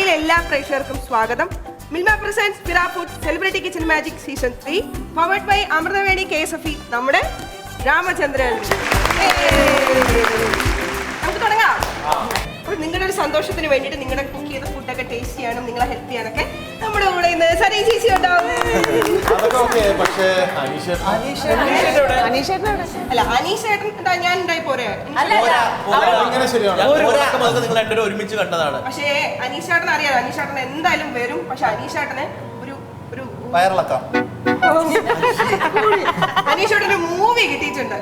ചാനലിലെ എല്ലാ പ്രേക്ഷകർക്കും സ്വാഗതം. മിൽമ പ്രസൻസ് ഫിറ food celebrity kitchen magic season 3 powered by Amrithaveni KSFE. നമ്മുടെ രാമചന്ദ്രൻ. നമുക്ക് തുടങ്ങാം. അപ്പോൾ നിങ്ങളുടെ ഒരു സന്തോഷത്തിന് വേണ്ടിയിട്ട് നിങ്ങളുടെ കുക്ക് ചെയ്ത ഫുഡൊക്കെ ടേസ്റ്റ് ചെയ്യാനും നിങ്ങളെ ഹെൽപ്പ് ചെയ്യാനൊക്കെ നമ്മുടെ കൂടെ ഇന്ന് സരി ചേച്ചി ഉണ്ടാവും. അല്ല അനീഷേട്ടൻ ഞാൻ ഉണ്ടായി പോരെ. ഒരുമിച്ച് കണ്ടതാണ്. പക്ഷേ അനീഷേട്ടൻ അറിയാലോ, അനീഷേട്ടൻ എന്തായാലും വരും. പക്ഷെ അനീഷേട്ടന് ഒരു വയറിളക്കം. അനീഷേട്ടന് മൂവി കിട്ടിയിട്ടുണ്ട്.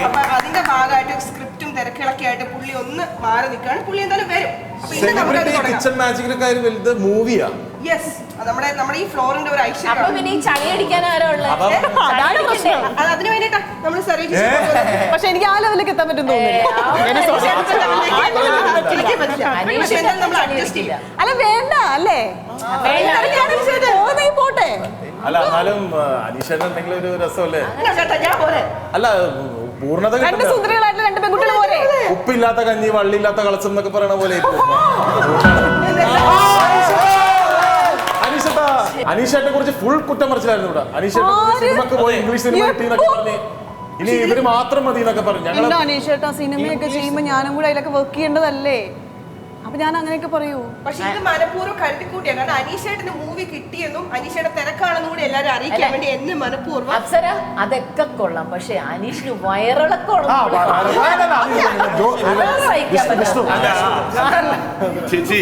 അപ്പൊ അതിന്റെ ഭാഗമായിട്ട് സ്ക്രിപ്റ്റും തിരക്കിളൊക്കെ ആയിട്ട് പുള്ളി ഒന്ന് മാറി നിൽക്കുകയാണ്. പുള്ളി എന്തായാലും വരും. കിച്ചൺ മാജിക്കിന്റെ കാര്യം വലുത് മൂവിയാ. യെസ്, നമ്മുടെ ഈ ഫ്ലോറിന്റെ ഒരു ഐശ്വര്യം. അതിന് വേണ്ടിട്ടാ നമ്മൾ സർവീസ്. പക്ഷെ എനിക്ക് ആ ലെവലിലേക്ക് എത്താൻ പറ്റും അല്ല വേണ്ട അല്ലേ പോട്ടെ. അല്ല എന്നാലും അനീഷേട്ടൻ എന്തെങ്കിലും ഒരു രസമല്ലേ? അല്ല പൂർണ്ണത രണ്ട് സുന്ദരികളായിട്ടുള്ള രണ്ട് പെൺകുട്ടികൾ പോലെ. ഉപ്പില്ലാത്ത കഞ്ഞി വള്ളിയില്ലാത്ത കളസം എന്നൊക്കെ പറയണ പോലെ. അനീഷേട്ടനെ കുറിച്ച് ഫുൾ കുറ്റം മറിച്ചിലായിരുന്നു ഇവിടെ. അനീഷേട്ടൻ സിനിമക്ക് പോയി ഇംഗ്ലീഷ് സിനിമ കിട്ടിയെന്നൊക്കെ പറഞ്ഞ് ഇനി ഇവര് മാത്രം മതി എന്നൊക്കെ പറഞ്ഞു. ഞങ്ങൾ അനീഷേട്ടാ സിനിമയൊക്കെ ചെയ്യുമ്പോ ഞാനും കൂടെ അതിലൊക്കെ വർക്ക് ചെയ്യേണ്ടതല്ലേ? അപ്പൊ ഞാൻ അങ്ങനെയൊക്കെ പറയൂ. പക്ഷെ ഇത് മനഃപൂർവ്വം കരുതിക്കൂട്ടിയാ. കാരണം അനീഷേട്ടന് മൂവി കിട്ടിയെന്നും അനീഷയുടെ തിരക്കാണെന്നും കൂടി എല്ലാരും അറിയിക്കാൻ വേണ്ടി എന്നെ മനഃപൂർവ്വം. അപ്സര അതൊക്കെ കൊള്ളാം, പക്ഷെ അനീഷിന് വയറിളക്കോളം ചേച്ചി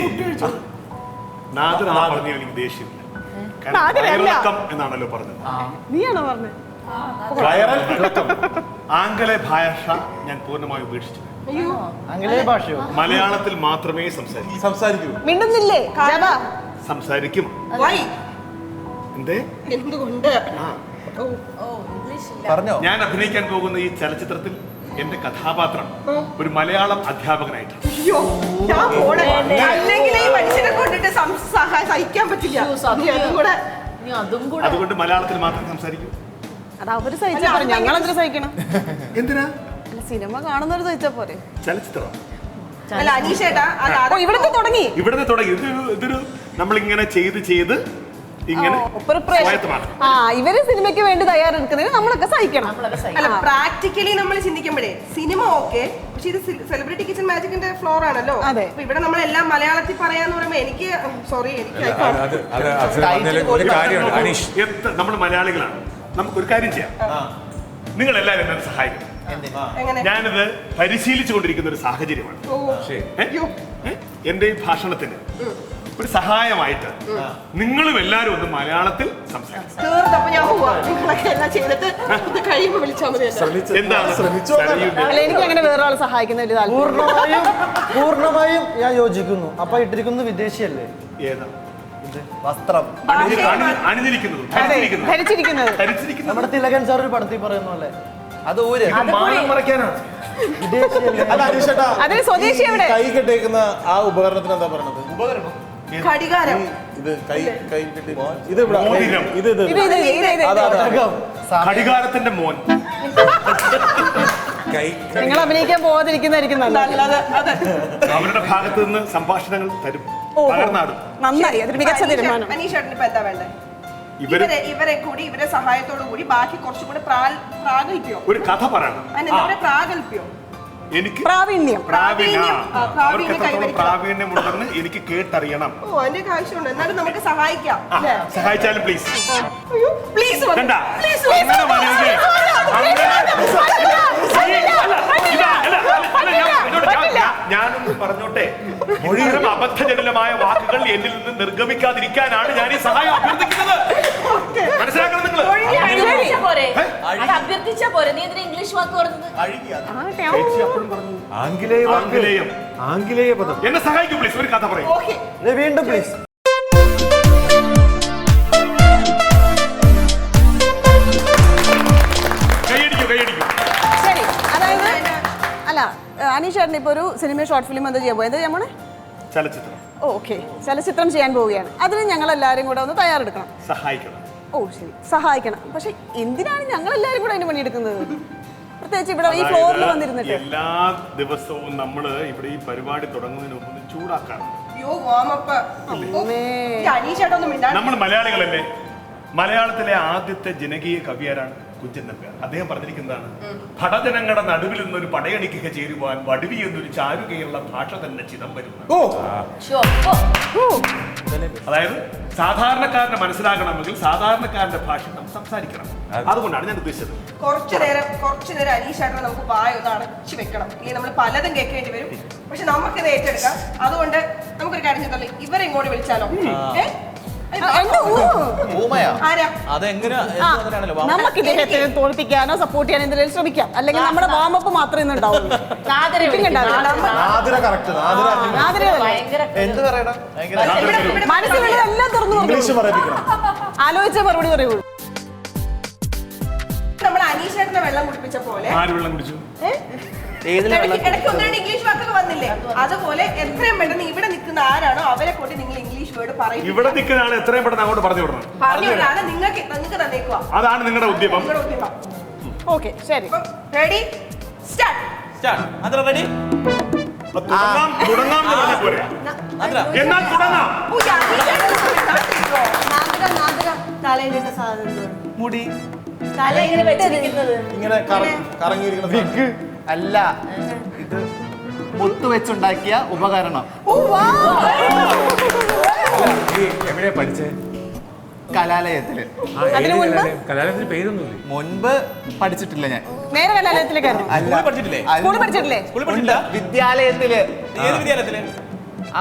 പറഞ്ഞു. എനിക്ക് ദേഷ്യമില്ല, എന്നാണല്ലോ പറഞ്ഞത്. നീയാണോ പറഞ്ഞത്? ആംഗല ഭാഷ ഞാൻ പൂർണ്ണമായി ഉപേക്ഷിച്ചു. മലയാളത്തിൽ മാത്രമേ സംസാരിക്കൂ. മിണ്ടുന്നില്ലേ? സംസാരിക്കും. എന്തേ? എന്തുകൊണ്ട്? ഞാൻ അഭിനയിക്കാൻ പോകുന്ന ഈ ചലച്ചിത്രത്തിൽ എന്റെ കഥാപാത്രം ഒരു മലയാളം അധ്യാപകനായിട്ടാണ്. അതുകൊണ്ട് മലയാളത്തിൽ മാത്രം സംസാരിക്കും. അത് അവര് സഹിച്ചാ പോരെ, ഞങ്ങളെന്തിനാ സഹിക്കണം? എന്തിനാ? സിനിമ കാണുന്നവര് സഹിച്ചാ പോരെ. ചലച്ചിത്രം ഇവിടുത്തെ തുടങ്ങി. ഇതൊരു നമ്മളിങ്ങനെ ചെയ്ത് ഇങ്ങനെ ഇവര് സിനിമയ്ക്ക് വേണ്ടി തയ്യാറെടുക്കുന്നതിന് നമ്മളൊക്കെ സഹിക്കണം. അല്ല പ്രാക്ടിക്കലി നമ്മൾ ചിന്തിക്കുമ്പോഴേ സിനിമ ഓക്കെ, പക്ഷെ ഇത് സെലിബ്രിറ്റി കിച്ചൺ മാജിക്കിന്റെ ഫ്ലോർ ആണല്ലോ. ഇവിടെ നമ്മളെല്ലാം മലയാളത്തിൽ പറയാന്ന് പറയുമ്പോ എനിക്ക് നമ്മൾ മലയാളികളാണ്. നമുക്കൊരു കാര്യം ചെയ്യാം. നിങ്ങൾ എല്ലാവരും എന്നെ സഹായിക്കണം. ഞാനിത് പരിശീലിച്ചു കൊണ്ടിരിക്കുന്ന ഒരു സാഹചര്യമാണ്. എന്റെ ഈ ഭാഷണത്തിന് ഒരു സഹായമായിട്ട് നിങ്ങളും എല്ലാവരും ഒന്ന് മലയാളത്തിൽ സംസാരിക്കും. എനിക്ക് അങ്ങനെ വേറൊരാൾ സഹായിക്കുന്ന പൂർണ്ണമായും ഞാൻ യോജിക്കുന്നു. അപ്പൊ ഇട്ടിരിക്കുന്നു വിദേശിയല്ലേ? ഏതാ വസ്ത്രം ധരിച്ചിരിക്കുന്നത്? നമ്മുടെ തിലകൻ സാർ ഒരു പടത്തിൽ പറയുന്ന പോലെ അത് മറയ്ക്കാനാണ്. അതിന് സ്വദേശി എവിടെ? കൈ കെട്ടേക്കുന്ന ആ ഉപകരണത്തിന് എന്താ പറയണത്? ഘടികാരം. ഇത് കൈ കെട്ടി ഘടികാരത്തിന്റെ മോൻ. നിങ്ങൾ അഭിനയിക്കാൻ പോകാതിരിക്കുന്നതായിരിക്കും നല്ലത്. അവരുടെ ഭാഗത്ത് നിന്ന് സംഭാഷണങ്ങൾ തരും. നന്നായി, അതൊരു മികച്ച തീരുമാനം. അനീഷേട്ടന് ഇപ്പൊ എന്താ വേണ്ടേ? ഇവരെ കൂടി ഇവരെ സഹായത്തോടു കൂടി ബാക്കി കുറച്ചും കൂടെ പ്രാഗൽഭ്യോ ഒരു കഥ പറയണം. പ്രാഗൽഭ്യോ എനിക്ക് പ്രാവീണ്യമുണ്ടെന്ന് എനിക്ക് കേട്ടറിയണം. ഓ അതിന്റെ ആവശ്യമുണ്ട്. എന്നാലും നമുക്ക് സഹായിക്കാം. സഹായിച്ചാലും പ്ലീസ്. ഞാനൊന്ന് പറഞ്ഞോട്ടെ, മുഴുവൻ അബദ്ധജനകമായ വാക്കുകൾ എന്നിൽ നിന്ന് നിർഗമിക്കാതിരിക്കാനാണ് ഞാൻ ഈ സഹായം അഭ്യർത്ഥിക്കുന്നത്. മനസ്സിലാക്കണം നിങ്ങൾ. അഭ്യർത്ഥിച്ചാ പോരെ, നീ എന്തിനാ ഇംഗ്ലീഷ് വാക്ക് പറഞ്ഞത്? ആംഗലേയ പദം. എന്നെ സഹായിക്കൂ പ്ലീസ്. ഒരു കഥ പറയും. വീണ്ടും പ്ലീസ്. ശരി, അതായത് അല്ല അനീഷേട്ടൻ ഇപ്പൊ ഒരു സിനിമ ഷോർട്ട് ഫിലിം എന്താ ചെയ്യാൻ പോയത്? നമ്മള് ചലച്ചിത്രം. ഓക്കെ, ചലച്ചിത്രം ചെയ്യാൻ പോവുകയാണ്. അതിന് ഞങ്ങൾ എല്ലാവരും കൂടെ ഒന്ന് തയ്യാറെടുക്കണം. സഹായിക്കണം. ഓ ശരി, സഹായിക്കണം. പക്ഷെ എന്തിനാണ് ഞങ്ങൾ എല്ലാവരും കൂടെ അതിന് പണിയെടുക്കുന്നത്? പ്രത്യേകിച്ച് ഇവിടെ ഈ ഫ്ലോറിൽ വന്നിരുന്നിട്ട്. എല്ലാ ദിവസവും നമ്മള് ഇവിടെ ഈ പരിപാടി തുടങ്ങുന്നതിന് മുമ്പ് ഒന്ന് ചൂടാക്കാറുണ്ട്. അയ്യോ വാമപ്പ് അനീഷേട്ടൊന്നും മിണ്ടാ. നമ്മൾ മലയാളികളല്ലേ? മലയാളത്തിലെ ആദ്യത്തെ ജനകീയ കവി ആരാണ്? കുഞ്ചൻ നമ്പ്യാർ. അദ്ദേഹം പറഞ്ഞിരിക്കുന്നതാണ്, ഭടജനങ്ങളുടെ നടുവിൽ നിന്നൊരു പടയണിക്കൊക്കെ ചേരുവാൻ വടുവി എന്നൊരു ചാരുകയുള്ള ഭാഷ തന്നെ ചിദംബരം. അതായത് സാധാരണക്കാരനെ മനസ്സിലാക്കണമെങ്കിൽ സാധാരണക്കാരന്റെ ഭാഷ നാം സംസാരിക്കണം. അതുകൊണ്ടാണ് ഞാൻ ഉദ്ദേശിച്ചത്. കുറച്ചു നേരം അനീഷേട്ടനെ നമുക്ക് വായ ഒന്ന് അടച്ചു വെക്കണം. ഇനി നമ്മൾ പലതും കേൾക്കേണ്ടി വരും. പക്ഷെ നമുക്കിത് ഏറ്റെടുക്കാം. അതുകൊണ്ട് നമുക്കൊരു കാര്യം ചെയ്തല്ലേ, ഇവരെ ഇങ്ങോട്ട് വിളിച്ചാലോ? നമുക്ക് ഇദ്ദേഹത്തെ തോൽപ്പിക്കാനോ സപ്പോർട്ട് ചെയ്യാനോ എന്തെങ്കിലും ശ്രമിക്കാം. അല്ലെങ്കിൽ നമ്മുടെ വാമപ്പ് മാത്രമേ ഇന്ന് ഉണ്ടാവുള്ളൂ. മനസ്സിലുള്ളതെല്ലാം തുറന്നു ആലോചിച്ച മറുപടി പറയുള്ളൂ. നമ്മൾ അനീഷേട്ടനെ വെള്ളം കുടിപ്പിച്ച പോലെ ആര് വെള്ളം കുടിച്ചു? ഇടയ്ക്ക് ഒന്ന് രണ്ട് ഇംഗ്ലീഷ് വാക്കൊക്കെ വന്നില്ലേ? അതുപോലെ എത്രയും പെട്ടെന്ന് ഇവിടെ നിൽക്കുന്ന ആരാണോ അവരെ കൊണ്ട് നിങ്ങൾ ഇംഗ്ലീഷ് വേർഡ് പറയും. ഇവിടെ നിൽക്കുന്നതാണ് എത്രയും പെട്ടെന്ന് അങ്ങോട്ട് പറഞ്ഞു വിടണം. പറഞ്ഞു വിടാതെ നിങ്ങൾക്ക് തന്നേക്കുക. അതാണ് നിങ്ങളുടെ ഉദ്യമം. ഓക്കെ ശരി. Ready start. റെഡി തുടങ്ങാം എന്ന് പറഞ്ഞാൽ പോരെ? എന്നാൽ തുടങ്ങാം. തലയിലിട്ട സാധനം മുടി തല ഇങ്ങനെ വെച്ചിരിക്കുന്നത് ഇങ്ങനെ കറങ്ങിയിരിക്കുന്ന വിഗ് അല്ല, ഇത് മുത്ത് വെച്ചുണ്ടാക്കിയ ഉപകരണം. എവിടെയാ പഠിച്ചേ? കലാലയത്തില്. അതിനു മുൻപ് കലാലയത്തിന് പേരൊന്നുമില്ല. മുൻപ് പഠിച്ചിട്ടില്ല ഞാൻ. നേരെ കലാലയത്തിലേക്കായിരുന്നു. പഠിച്ചിട്ടില്ലേ? സ്കൂളിൽ പഠിച്ചിട്ടില്ലേ? സ്കൂളിൽ പഠിച്ചില്ല. വിദ്യാലയത്തില്. ഏത് വിദ്യാലയത്തില്?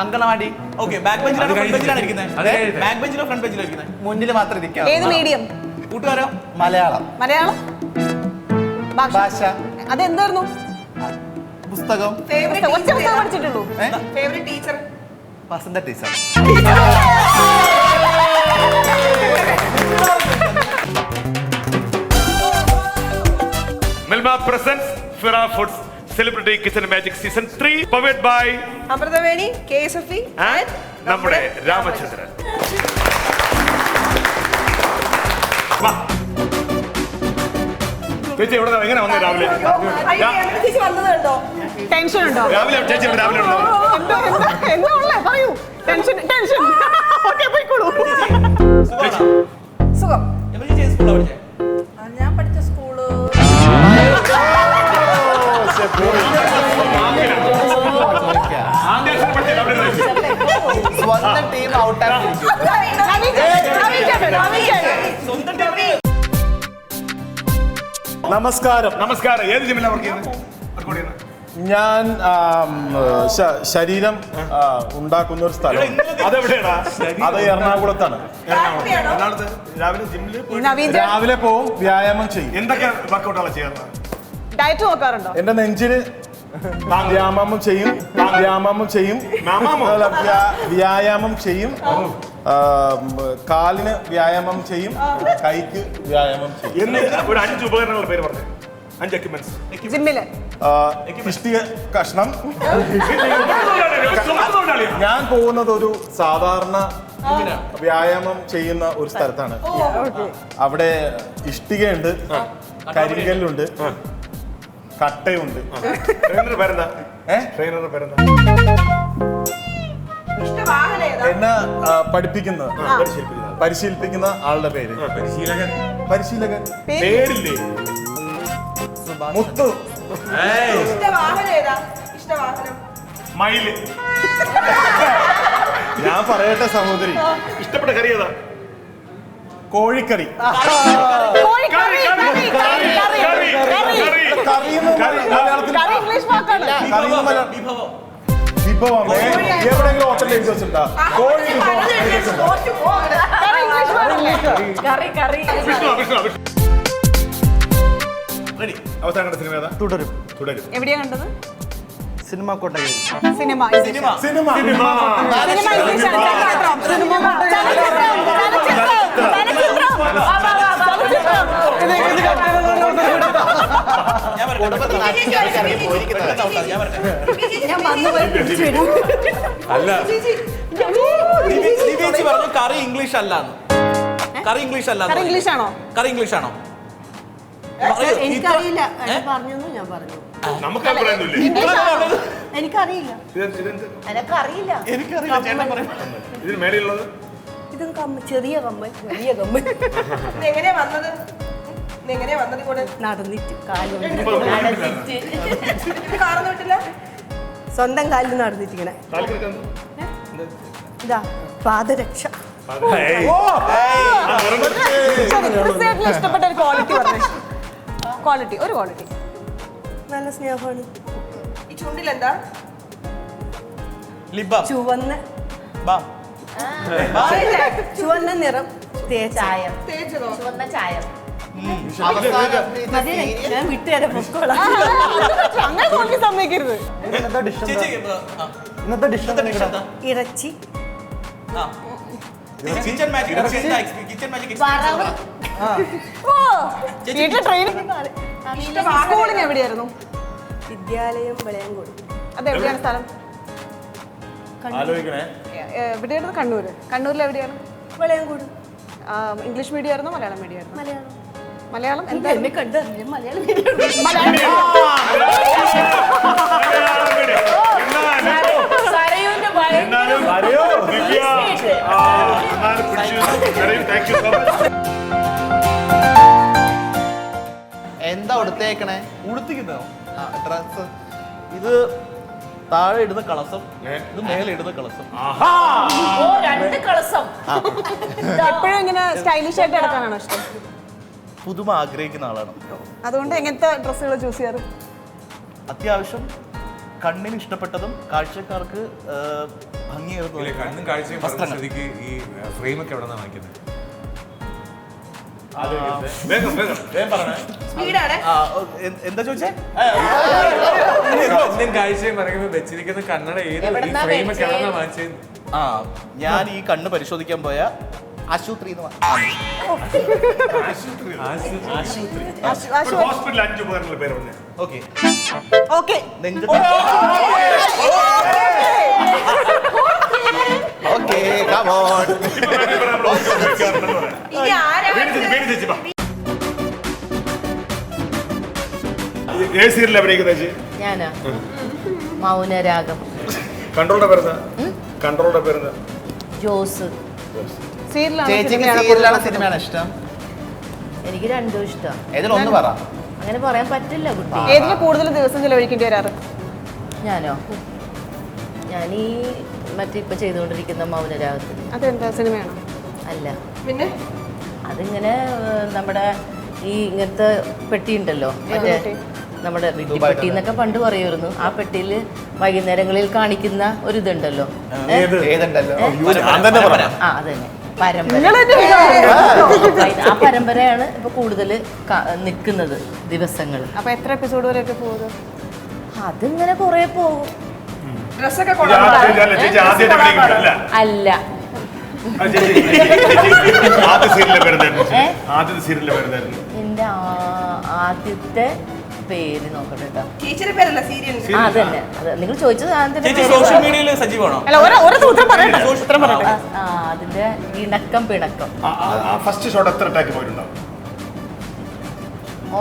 അങ്കണവാടി. ഓക്കെ, ബാക്ക് ബെഞ്ചിലാണോ ഫ്രണ്ട് ബെഞ്ചിലാണ് ഇരിക്കുന്നത്? ബാക്ക് ബെഞ്ചിലോ ഫ്രണ്ട് ബെഞ്ചിലോ ഇരിക്കുന്നത്? മുന്നിൽ മാത്രം ഇരിക്കാം. ഏത് മീഡിയം? കൂട്ടുകാരോ? മലയാളം. മലയാളം ഭാഷ. അതെന്തായിരുന്നു? പുസ്തകം. ഫേവറേറ്റ് ഒറ്റ പുസ്തകം പഠിച്ചിട്ടുള്ളൂ. Favourite teacher Vasantha teacher. Milma presents Fira Foods Celebrity Kitchen Magic Season 3 powered by Amruthaveni, KSFE and നമ്മുടെ രാമചന്ദ്രൻ. ചേച്ചി എവിടെ എങ്ങനെ വന്നു രാവിലെ? വന്നതുണ്ടോ? ടെൻഷൻ ഉണ്ടോ? രാവിലെ ചേച്ചി രാവിലെ ഉണ്ടോ? എന്താ ഉള്ളേ പറയൂ. ടെൻഷൻ ഓക്കെ പോയിക്കോളൂ. സുഖം. സ്കൂളിലാണ് പഠിച്ചേ? ഞാൻ പഠിച്ച സ്കൂള് സ്വന്തം ടീം ഔട്ടാക്കിയിരിക്കും. നമസ്കാരം. നമസ്കാരം. ഏത് ജിമ്മിലാണ് വർക്ക് ചെയ്യുന്നത്? ഞാൻ ശരീരം ഉണ്ടാക്കുന്ന ഒരു സ്ഥലം. അതെവിടെയാടാ? അത് എറണാകുളത്താണ്. എറണാകുളത്ത് രാവിലെ ജിമ്മിൽ രാവിലെ പോവും, വ്യായാമം ചെയ്യും. എന്തൊക്കെ വർക്കൗട്ടാണ് ചെയ്യാറ്? ഡയറ്റ് നോക്കാറുണ്ടോ? എന്റെ നെഞ്ചിന് വ്യായാമം ചെയ്യും. വ്യായാമം? അല്ല, വ്യായാമം ചെയ്യും. കാലിന് വ്യായാമം ചെയ്യും. കൈക്ക് വ്യായാമം ചെയ്യും. എന്നിട്ട് ഒരു 5 ഉപകരണങ്ങളുടെ പേര് പറഞ്ഞു. 5 എക്യുപ്മെന്റ്സ്. ജിമ്മില് ഇഷ്ടിക കഷ്ണം. ഞാൻ പോകുന്നത് ഒരു സാധാരണ വ്യായാമം ചെയ്യുന്ന ഒരു സ്ഥലത്താണ്. അവിടെ ഇഷ്ടികയുണ്ട്, കരിങ്കല്ലുണ്ട്, കട്ടയുണ്ട്. ട്രെയിനറുടെ പേരെന്താ? ട്രെയിനറുടെ പേരെന്താ? ഇഷ്ടവാഹനം ഏതാ? എന്നെ പരിശീലിപ്പിക്കുന്ന ആളുടെ പേര് പരിശീലകൻ. പേരില്ലേ? മുത്തു. ഇഷ്ടവാഹനം ഏതാ? ഇഷ്ടവാഹനം മയില്. ഞാൻ പറയട്ടെ സഹോദരി, ഇഷ്ടപ്പെട്ട കറി ഏതാ? കോഴിക്കറി. കറി ഇംഗ്ലീഷ് വാക്കാണ്. വിഭവം എവിടെയെങ്കിലും ഹോട്ടലിൽ എഴുതി വെച്ചിട്ടുണ്ടോ? കോഴി വിഭവം എഴുതി വെച്ചിട്ടുണ്ടോ? കറി ഇംഗ്ലീഷ് വാക്കല്ലേ? കറി റെഡി. അവസാന കണ്ട സിനിമ ഏതാ? തുടരും. എവിടെയാ കണ്ടത്? സിനിമ കൊട്ടകയിൽ. സിനിമ സിനിമ ഇംഗ്ലീഷ് പറഞ്ഞു കറി ഇംഗ്ലീഷ് അല്ല. കറി ഇംഗ്ലീഷ് അല്ല. കറി ഇംഗ്ലീഷ് ആണോ? കറി ഇംഗ്ലീഷ് ആണോ? എനിക്കറിയില്ല പറഞ്ഞു ഞാൻ പറഞ്ഞു നമുക്ക് അഭിപ്രായമൊന്നുമില്ലേ? എനിക്കറിയില്ല ഇതെന്ത്? എനക്കറിയില്ല. എനിക്കറിയില്ല ചേട്ടൻ പറയും. ഇതിന് മേലെയുള്ളത് ഇത് ചെറിയ കമ്പ് വലിയ കമ്പ് എങ്ങനെയാ വന്നത്? എങ്ങനെയാ വന്നത് കൂടെ? നടന്നിട്ട് കാലുകൊണ്ട് നടന്നിട്ട്. കാറൊന്നും വിട്ടില്ല? സ്വന്തം കാലിൽ നടന്നിട്ടിങ്ങനെ താല്പര്യം ഇതാ പാദരക്ഷ ക്രിസ്ത്യാനിന് ഇഷ്ടപ്പെട്ട ഒരു ക്വാളിറ്റി പറഞ്ഞു. ക്വാളിറ്റി, ഒരു ക്വാളിറ്റി. നല്ല സ്നേഹമാണ് ഈ ചുണ്ടിലെന്താ? ലിബാം. ചുവന്ന ബാം. ചുവന്ന നിറം തേച്ച ചായം. തേച്ചതോ? ചുവന്ന ചായം. മതി ഞാൻ വിട്ടുതരാം പൊക്കോളാം അങ്ങനെ തോന്നി സമ്മതിക്കരുത്. ചേച്ചി ഇന്നത്തെ ഡിഷ് ഇന്നത്തെ dish എന്താ? ഇറച്ചി ആ. കിച്ചൺ മാജിക് കിച്ചൺ മാജിക് വറവ്. ഓ, വീട്ടിലെ ട്രെയിനിങ് സ്കൂളിങ് എവിടെയായിരുന്നു? വിദ്യാലയം വിളയംകോട് അത് എവിടെയാണ് സ്ഥലം? ആലോചിക്കണേ. എവിടെയായിരുന്നു? കണ്ണൂര്. കണ്ണൂരിൽ എവിടെയാണ്? വിളയംകോട് ഇംഗ്ലീഷ് മീഡിയം ആയിരുന്നോ മലയാളം മീഡിയം ആയിരുന്നോ? മലയാളം മലയാളം എന്നെ എന്തായിരുന്നു? കണ്ടറിയില്ല മലയാളം സരയുവിന്റെ ഭയങ്കര എന്നാലും ദിവ്യ, എന്നാലും പിടിച്ചു. Thank you so much. എന്താ ഉടുത്തേക്കണേ? ഉടുത്തിക്കുന്നോ? ഡ്രസ് ഇത് താഴെ ഇടുന്ന കളസം, ഇത് മേലെ ഇടുന്ന കളസം. ഓ, രണ്ട് കളസം. എപ്പോഴും ഇങ്ങനെ സ്റ്റൈലിഷ് ആയിട്ട് നടക്കാനാണോ ഇഷ്ടം? പുതുമ ആഗ്രഹിക്കുന്ന ആളാണ്. അതുകൊണ്ട് എങ്ങനത്തെ ഡ്രസ്സുകൾ ചൂസ് ചെയ്യാറ്? അത്യാവശ്യം കണ്ണിന് ഇഷ്ടപ്പെട്ടതും കാഴ്ചക്കാർക്ക് ഭംഗിയേറുന്നതും കണ്ണും കാഴ്ചയും പറഞ്ഞ വസ്ത്രങ്ങൾ. സ്ഥിതിക്ക് ഈ ഫ്രെയിമൊക്കെ എവിടെ നിന്നാണ് വാങ്ങിക്കുന്നത്? വേഗം വേഗം. വേഗം പറയണേ. സ്പീഡാണ്. എന്താ ചോദിച്ചേ? കണ്ണും കാഴ്ചയും പറയുമ്പോൾ വെച്ചിരിക്കുന്ന കണ്ണട ഏത് എവിടുന്നാ ഫ്രെയിമൊക്കെ എവിടെ നിന്നാണ് വെച്ചേ? വാങ്ങിച്ചത്? ആ, ഞാൻ ഈ കണ്ണ് പരിശോധിക്കാൻ പോയ ആശുപത്രി ഒരു ഹോസ്പിറ്റലിൽ 5 ഉപകരണങ്ങൾ പേര് പറഞ്ഞേ. ഓക്കെ ഓക്കെ, നെഞ്ച് ഓക്കെ കം ഓൺ. ഇപ്പൊ നമ്മൾ ഹോസ്പിറ്റലിൽ വെക്കാറുണ്ടെന്ന് പറയാം. ഇനി ആരാ പേര് ചേച്ചി വാ. ഏത് സീരിയൽ അഭിനയിക്കുന്ന ചേച്ചി? ഞാനാ മൗനരാഗം. കൺട്രോളുടെ പേരെന്താ? കൺട്രോളുടെ പേരെന്താ? ജോസ്. ചേച്ചിക്ക് സീരിയലാണ് സിനിമയാണ് ഇഷ്ടം? എനിക്ക് രണ്ടും ഇഷ്ടം. ഏതിലൊന്ന് പറ. അങ്ങനെ പറയാൻ പറ്റില്ല കുട്ടി. ഏതിന് കൂടുതൽ ദിവസം ചെലവഴിക്കേണ്ടി വരാറ്? ഞാനോ? ഞാൻ ഈ മറ്റേ ഇപ്പൊ ചെയ്തുകൊണ്ടിരിക്കുന്ന മൗനരാഗത്തിൽ. അതെന്താ സിനിമയാണോ? അല്ല, പിന്നെ അതിങ്ങനെ നമ്മുടെ ഈ ഇങ്ങനത്തെ പെട്ടി ഉണ്ടല്ലോ, മറ്റേ പെട്ടി? നമ്മുടെ പെട്ടി എന്നൊക്കെ പണ്ട് പറയുമായിരുന്നു. ആ പെട്ടിയിൽ വൈകുന്നേരങ്ങളിൽ കാണിക്കുന്ന ഒരു ഇതുണ്ടല്ലോ. ഏതുണ്ടല്ലോ? ആ, അതന്നെ പരമ്പര. ആ പരമ്പരയാണ് ഇപ്പൊ കൂടുതൽ നിൽക്കുന്നത് ദിവസങ്ങൾ. അപ്പൊ എത്ര എപ്പിസോഡ് വരെയൊക്കെ പോകുന്നത്? അതിങ്ങനെ കുറെ പോകും. ഡ്രസ്സൊക്കെ ചേച്ചി ആദ്യമായിട്ട് അഭിനയിക്കുന്നില്ല. അല്ല, ആദ്യ സീരിയലിലെ പേരെന്തായിരുന്നു? ആദ്യത്തെ സീരിയലിലെ പേരെന്തായിരുന്നു? എന്റെ ആദ്യത്തെ പേര് നോക്കട്ടെ കേട്ടോ. ചേച്ചിയുടെ പേരല്ല സീരിയലിന്. ആ, അതന്നെ. അത് നിങ്ങൾ ചോദിച്ചത് ആദ്യത്തെ ചേച്ചി പേര് സോഷ്യൽ പറ. മീഡിയയിൽ സജീവമാണോ? അല്ല, ഒരു ഉത്തരം പറയട്ടെ. ഉത്തരം പറയട്ടെ. അതിന്റെ ഇണക്കം പിണക്കം ഫസ്റ്റ് ഷോട്ട് എത്ര ടേക്ക് പോയിട്ടുണ്ടാവും?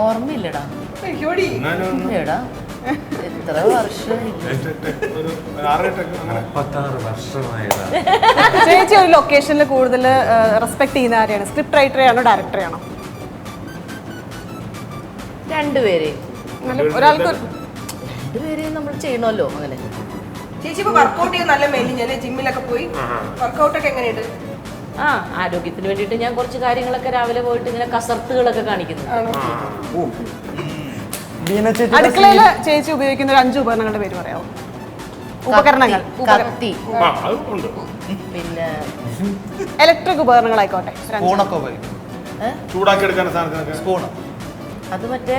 ഓർമ്മയില്ലടാ. അയ്യോടി. ഇല്ലടാ, എത്ര വർഷം. ഒരു 6 ടേക്ക് അങ്ങനെ. 36 വർഷമായതാ. ചേച്ചി ഒരു ലൊക്കേഷനിൽ കൂടുതൽ റെസ്പെക്ട് ചെയ്യുന്ന ആരെയാണ്? സ്ക്രിപ്റ്റ് റൈറ്ററെയാണോ ഡയറക്ടറെയാണോ? രണ്ടുപേരെ ഒരാൾക്ക് രണ്ടുപേരെയും നമ്മൾ ചെയ്യണമല്ലോ. അങ്ങനെ ചേച്ചി ഇപ്പൊ വർക്കൗട്ട് ചെയ്ത് നല്ല മെലിഞ്ഞല്ലേ? ജിമ്മിലൊക്കെ പോയി വർക്കൗട്ട് ഒക്കെ എങ്ങനെയുണ്ട്? ആ, ആരോഗ്യത്തിന് വേണ്ടിയിട്ട് ഞാൻ കുറച്ച് കാര്യങ്ങളൊക്കെ രാവിലെ പോയിട്ട് ഇങ്ങനെ കസർത്തുകളൊക്കെ കാണിക്കുന്നു. അടുക്കളയില് ചേച്ചി ഉപയോഗിക്കുന്ന ഒരു 5 ഉപകരണങ്ങളുടെ പേര് പറയാമോ? ഉപകരണങ്ങൾ. കത്തി, ആ, അത് ഉണ്ട്. പിന്നെ ഇലക്ട്രിക് ഉപകരണങ്ങളായിക്കോട്ടെ. സ്പൂണൊക്കെ ഉപയോഗിക്കും. ചൂടാക്കി എടുക്കാൻ സാധനത്തിനൊക്കെ സ്പൂണ്. അത് മറ്റേ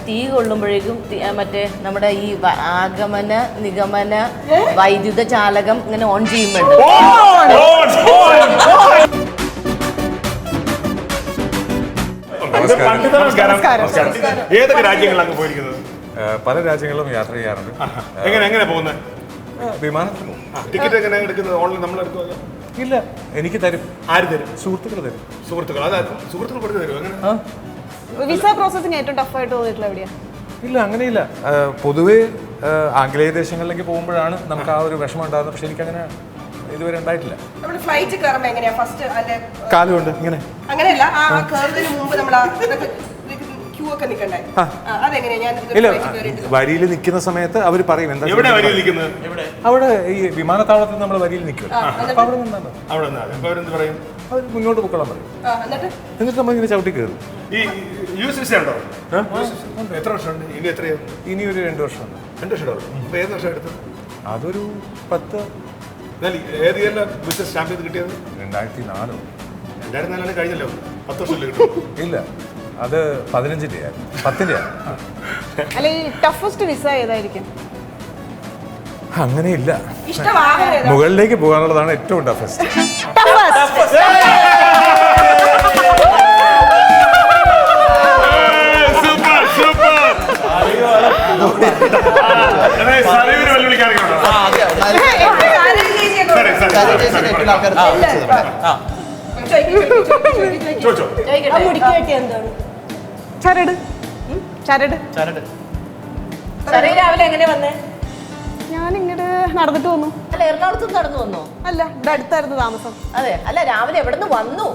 തീ കൊള്ളുമ്പോഴേക്കും മറ്റേ നമ്മുടെ ഈ ആഗമന നിഗമന വൈദ്യുത ചാലകം ഇങ്ങനെ ഓൺ ചെയ്യുമ്പോണ്ട്. നമസ്കാരം. ഏതൊക്കെ രാജ്യങ്ങളിലാണ് പോയിരിക്കുന്നത്? പല രാജ്യങ്ങളിലും യാത്ര ചെയ്യാറുണ്ട്. എങ്ങനെ പോകുന്നത്? വിമാനത്തിൽ പോകും. ടിക്കറ്റ് എങ്ങനെ എടുക്കുന്നത്? ഓൺലൈൻ നമ്മൾ എടുക്കുക? ഇല്ല, എനിക്ക് തരും. ആര് തരും? സുഹൃത്തുക്കൾ തരും. സുഹൃത്തുക്കൾ. അതായത് സുഹൃത്തുക്കൾ കൊടുത്ത് തരും. അങ്ങനെ വിസ പ്രോസസ്സിങ് ഏറ്റവും ടഫായിട്ട് തോന്നിയിട്ടുള്ള എവിടെയാ? ഇല്ല അങ്ങനെയില്ല. പൊതുവേ ആംഗലേയ ദേശങ്ങളിലേക്ക് പോകുമ്പോഴാണ് നമുക്ക് ആ ഒരു വിഷമം ഉണ്ടാകുന്നത്. പക്ഷെ എനിക്കങ്ങനെ ഇതുവരെ ഉണ്ടായിട്ടില്ല. നമ്മൾ ഫ്ലൈറ്റ് കയറുമ്പോ എങ്ങനെയാ ഫസ്റ്റ് അല്ലെ കാലുകൊണ്ട് ഇങ്ങനെ അങ്ങനെയല്ല ആ കയറുന്നതിന് മുമ്പ് നമ്മൾ ക്യൂ ഒക്കെ നിൽക്കണ്ടേ? അതെങ്ങനെയാ? ഞാൻ ഇല്ല വരിയിൽ നിൽക്കുന്ന സമയത്ത് അവർ പറയും എന്താ എവിടെ വരിയിൽ നിൽക്കുന്നത്? അവിടെ ഈ വിമാനത്താവളത്തിൽ നമ്മൾ വരിയിൽ നിൽക്കും. അപ്പൊ അവിടെ നിന്നാണ് അവിടെ അവരെന്ത് പറയും? അവർ മുന്നോട്ട് പൊക്കോളാൻ പറയും. എന്നിട്ട് നമ്മൾ ഇങ്ങനെ ചവിട്ടി കയറും. ഈ യൂസ് വിസ ഉണ്ടോ? എത്ര വർഷമുണ്ട്? ഇനി എത്രയോ? ഇനി ഒരു 2 വർഷമുണ്ട്. 2 വർഷം അപ്പൊ ഏത് വർഷം എടുത്തത്? അതൊരു 10 ഏത് ഇയറിലാണ് ബിസിനസ് സ്റ്റാമ്പ് ചെയ്ത് കിട്ടിയത്? 2004. 2004 കഴിഞ്ഞല്ലോ. 10 വർഷമല്ലേ കിട്ടും? ഇല്ല അത് 15-ന്റെ ആയിരുന്നു. 10-ന്റെ ആണ്. അല്ല ഈ ടഫസ്റ്റ് വിസ ഏതായിരിക്കും? അങ്ങനെയില്ല. ഇഷ്ടമാകുന്നത് മുകളിലേക്ക് പോകാനുള്ളതാണ് ഏറ്റവും ടഫസ്റ്റ്. സലീമിനെ വെല്ലുവിളിക്കാറുണ്ടോ? ചോദിച്ചോ. ആ മുടിക്ക് കെട്ടിയ എന്താണ്? ചരട്. ചരട്. സാറേ രാവിലെ എങ്ങനെ വന്നേ? ഞാനിങ്ങോട്ട് നടന്നിട്ട് വന്നു. അല്ല എറണാകുളത്ത് നടന്നു വന്നോ? അല്ല ഇവിടെ അടുത്തായിരുന്നു താമസം. അതെ അല്ല രാവിലെ എവിടെ നിന്ന് വന്നു?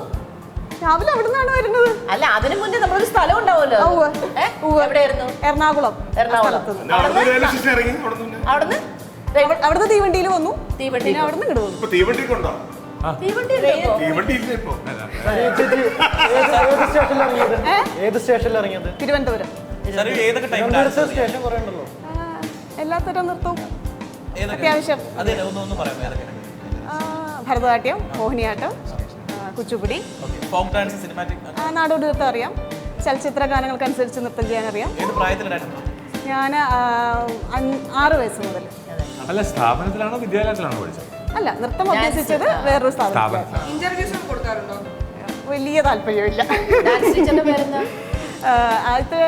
രാവിലെ അവിടെ നിന്നാണ് വരുന്നത്. അല്ല അതിനു മുന്നേ നമ്മളൊരു സ്ഥലം ഉണ്ടാവുമല്ലോ. ഉവ്വ്. ഉവ്വ്. എവിടെയായിരുന്നു? എറണാകുളം. എറണാകുളം. ഇറങ്ങി അവിടുന്ന് അവിടുന്ന് തീവണ്ടിയിൽ വന്നു. തീവണ്ടി പിന്നെ അവിടെ നിന്ന് ഇങ്ങോട്ട് വന്നു. ഇപ്പൊ തീവണ്ടിക്ക് ഉണ്ടോ? തീവണ്ടി ഉണ്ടോ? തീവണ്ടി ഇല്ല ഇപ്പൊ. ഏത് സ്റ്റേഷനിൽ ഇറങ്ങിയത്? തിരുവനന്തപുരം. ഏതൊക്കെ ടൈം സ്റ്റേഷൻ കുറേ ഉണ്ടല്ലോ. എല്ലാത്തരം നൃത്തവും അത്യാവശ്യം. ഒന്ന് പറയാം ഏതൊക്കെ? Bharatanatyam, Mohiniyattam, Kuchipudi, folk dance, cinematic, നാടോടി നൃത്തം അറിയാം. ചലച്ചിത്ര ഗാനങ്ങൾക്കനുസരിച്ച് നൃത്തം ചെയ്യാൻ അറിയാം. ഏത് പ്രായത്തിലുണ്ടായിരുന്നു? ഞാൻ 6 വയസ്സ് മുതൽ. അല്ല സ്ഥാപനത്തിലാണോ വിദ്യാലയത്തിലാണോ പഠിച്ചത്? അല്ല നൃത്തം അഭ്യസിച്ചത് വേറൊരു സ്ഥാപനത്തിൽ. ഇന്റർവ്യൂസ് ഒക്കെ കൊടുക്കാറുണ്ടോ? വലിയ താല്പര്യമില്ല. ഡാൻസ് ടീച്ചറിന്റെ പേരെന്താ? ആദ്യത്തെ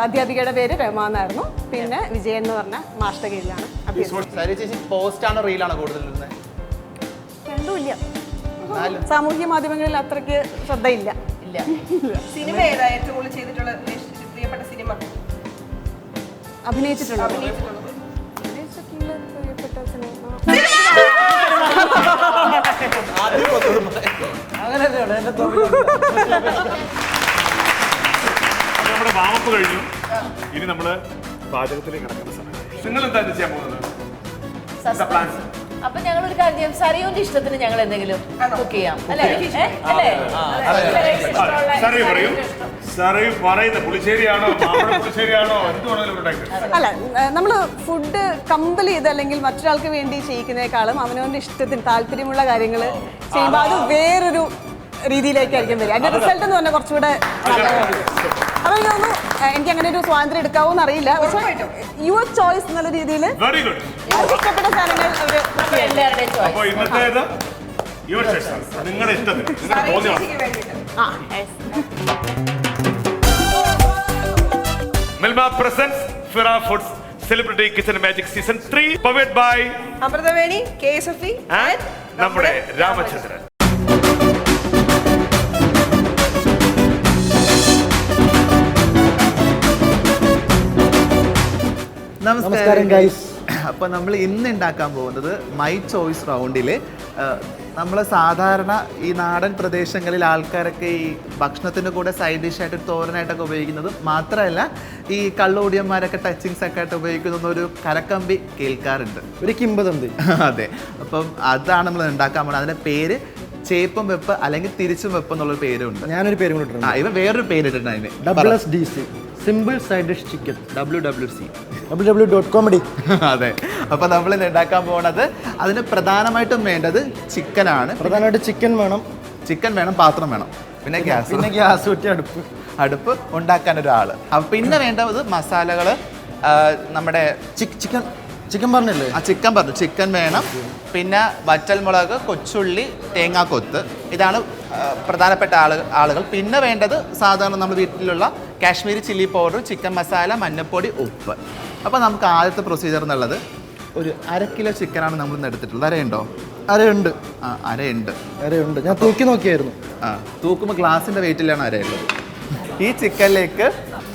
അധ്യാപികയുടെ പേര് രമ എന്നായിരുന്നു. പിന്നെ വിജയൻ എന്ന് പറഞ്ഞ മാഷ്ട കീഴിലാണ് അഭ്യസിച്ചത്. സരി ചേച്ചി പോസ്റ്റ് ആണോ റീലാണോ കൂടുതൽ ഇടുന്നത്? രണ്ടുമില്ല. സാമൂഹ്യ മാധ്യമങ്ങളിൽ അത്രയ്ക്ക് ശ്രദ്ധയില്ല. ഇല്ല. സിനിമ ഏതാ ഏറ്റവും കൂടുതൽ ചെയ്തിട്ടുള്ള പ്രിയപ്പെട്ട സിനിമ? അഭിനയിച്ചിട്ടുള്ള അഭിനയിച്ചിട്ടുള്ളത് പ്രിയപ്പെട്ട സിനിമ നമ്മുടെ വാമപ്പ് കഴിഞ്ഞു. ഇനി നമ്മള് പാചകത്തിലേക്ക് കിടക്കുന്ന സമയം. നിങ്ങൾ എന്താ ചെയ്യാൻ പോകുന്നത്? പ്ലാൻ? അപ്പൊ ഞങ്ങൾ ഒരു കാര്യം ചെയ്യാം. സരയുവിന്റെ ഇഷ്ടത്തിന് ഞങ്ങൾ എന്തെങ്കിലും കുക്ക് ചെയ്യാം അല്ലേ? അല്ലേ? സറി പറയൂ. സറി പറയുന്ന പുളിശ്ശേരിയാണോ മാമ്പഴ പുളിശ്ശേരിയാണോ എന്തുവാണെങ്കിലും ഉണ്ടാക്കി. അല്ല നമ്മൾ ഫുഡ് കമ്പൽ ചെയ്ത് അല്ലെങ്കിൽ മറ്റൊരാൾക്ക് വേണ്ടി ചെയ്യിക്കുന്നതിനേക്കാളും അവനവന്റെ ഇഷ്ടത്തിന് താല്പര്യമുള്ള കാര്യങ്ങൾ ചെയ്യുമ്പോൾ അത് വേറൊരു രീതിയിലേക്കായിരിക്കും വരിക. അതിന്റെ റിസൾട്ട് എന്ന് പറഞ്ഞാൽ കുറച്ചുകൂടെ അപ്പൊ എനിക്ക് തോന്നുന്നു എനിക്ക് അങ്ങനെ ഒരു സ്വാതന്ത്ര്യം എടുക്കാവോന്ന് അറിയില്ല. പക്ഷെ യുവർ ചോയ്സ് എന്നുള്ള രീതിയിൽ വെരി ഗുഡ്. ഇഷ്ടപ്പെട്ട സാധനങ്ങൾ അവര് എല്ലാവരുടെയും ചോയ്സ്. അപ്പൊ ഇന്നത്തേത് യുവർ ചോയ്സ്. നിങ്ങളുടെ ഇഷ്ടത്തിന് നിങ്ങളുടെ തോന്നിയ Milma presents Fira Foods Celebrity Kitchen Magic Season 3 powered by Amruthaveni, KSFE and നമ്മുടെ രാമചന്ദ്രൻ. നമസ്കാരം ഗൈസ്. അപ്പോൾ നമ്മൾ ഇന്ന് ഉണ്ടാക്കാൻ പോകുന്നത് മൈ ചോയ്സ് റൗണ്ടിൽ നമ്മൾ സാധാരണ ഈ നാടൻ പ്രദേശങ്ങളിൽ ആൾക്കാരൊക്കെ ഈ ഭക്ഷണത്തിൻ്റെ കൂടെ സൈഡ് ഡിഷായിട്ട് തോരനായിട്ടൊക്കെ ഉപയോഗിക്കുന്നത് മാത്രമല്ല ഈ കള്ളോടിയന്മാരൊക്കെ ടച്ചിങ്സ് ഒക്കെ ആയിട്ട് ഉപയോഗിക്കുന്ന ഒരു കരക്കമ്പി കേൾക്കാറുണ്ട്, ഒരു കിംബദന്തി. അതെ, അപ്പം അതാണ് നമ്മൾ ഉണ്ടാക്കാൻ പോകുന്നത്. അതിൻ്റെ പേര് ചേപ്പും വെപ്പ് അല്ലെങ്കിൽ തിരിച്ചും വെപ്പ് എന്നുള്ളൊരു പേരുണ്ട്. ഞാനൊരു പേരും കൂടെ ഇട്ടിട്ടുണ്ട്. ഇവ വേറൊരു പേരിട്ടുണ്ട് അതിന്, WSDC simple side dish chicken. WWC www.comedy. അതെ, അപ്പോൾ നമ്മൾ ഇന്ന് ഉണ്ടാക്കാൻ പോകുന്നത് അതിന് പ്രധാനമായിട്ടും വേണ്ടത് ചിക്കനാണ്. പ്രധാനമായിട്ട് ചിക്കൻ വേണം, ചിക്കൻ വേണം, പാത്രം വേണം, പിന്നെ ഗ്യാസ് കുറ്റി, അടുപ്പ് ഉണ്ടാക്കാൻ ഒരാൾ. അപ്പം പിന്നെ വേണ്ടത് മസാലകൾ. നമ്മുടെ ചിക്കൻ പറഞ്ഞില്ലേ? ചിക്കൻ പറഞ്ഞു, ചിക്കൻ വേണം. പിന്നെ വറ്റൽമുളക്, കൊച്ചുള്ളി, തേങ്ങാക്കൊത്ത്, ഇതാണ് പ്രധാനപ്പെട്ട ആളുകൾ. പിന്നെ വേണ്ടത് സാധാരണ നമ്മുടെ വീട്ടിലുള്ള Kashmiri chilli powder, chicken masala, മഞ്ഞൾപ്പൊടി, ഉപ്പ്. അപ്പോൾ നമുക്ക് ആദ്യത്തെ പ്രൊസീജിയർ എന്നുള്ളത് ഒരു 1/2 കിലോ ചിക്കനാണ് നമ്മൾ ഇന്ന് എടുത്തിട്ടുള്ളത്. അരയുണ്ടോ? അരയുണ്ട്. അരയുണ്ട്. ഞാൻ തൂക്കി നോക്കിയായിരുന്നു. തൂക്കുമ്പോൾ ഗ്ലാസിൻ്റെ വെയിറ്റിലാണ് അരയുള്ളത്. ഈ ചിക്കനിലേക്ക്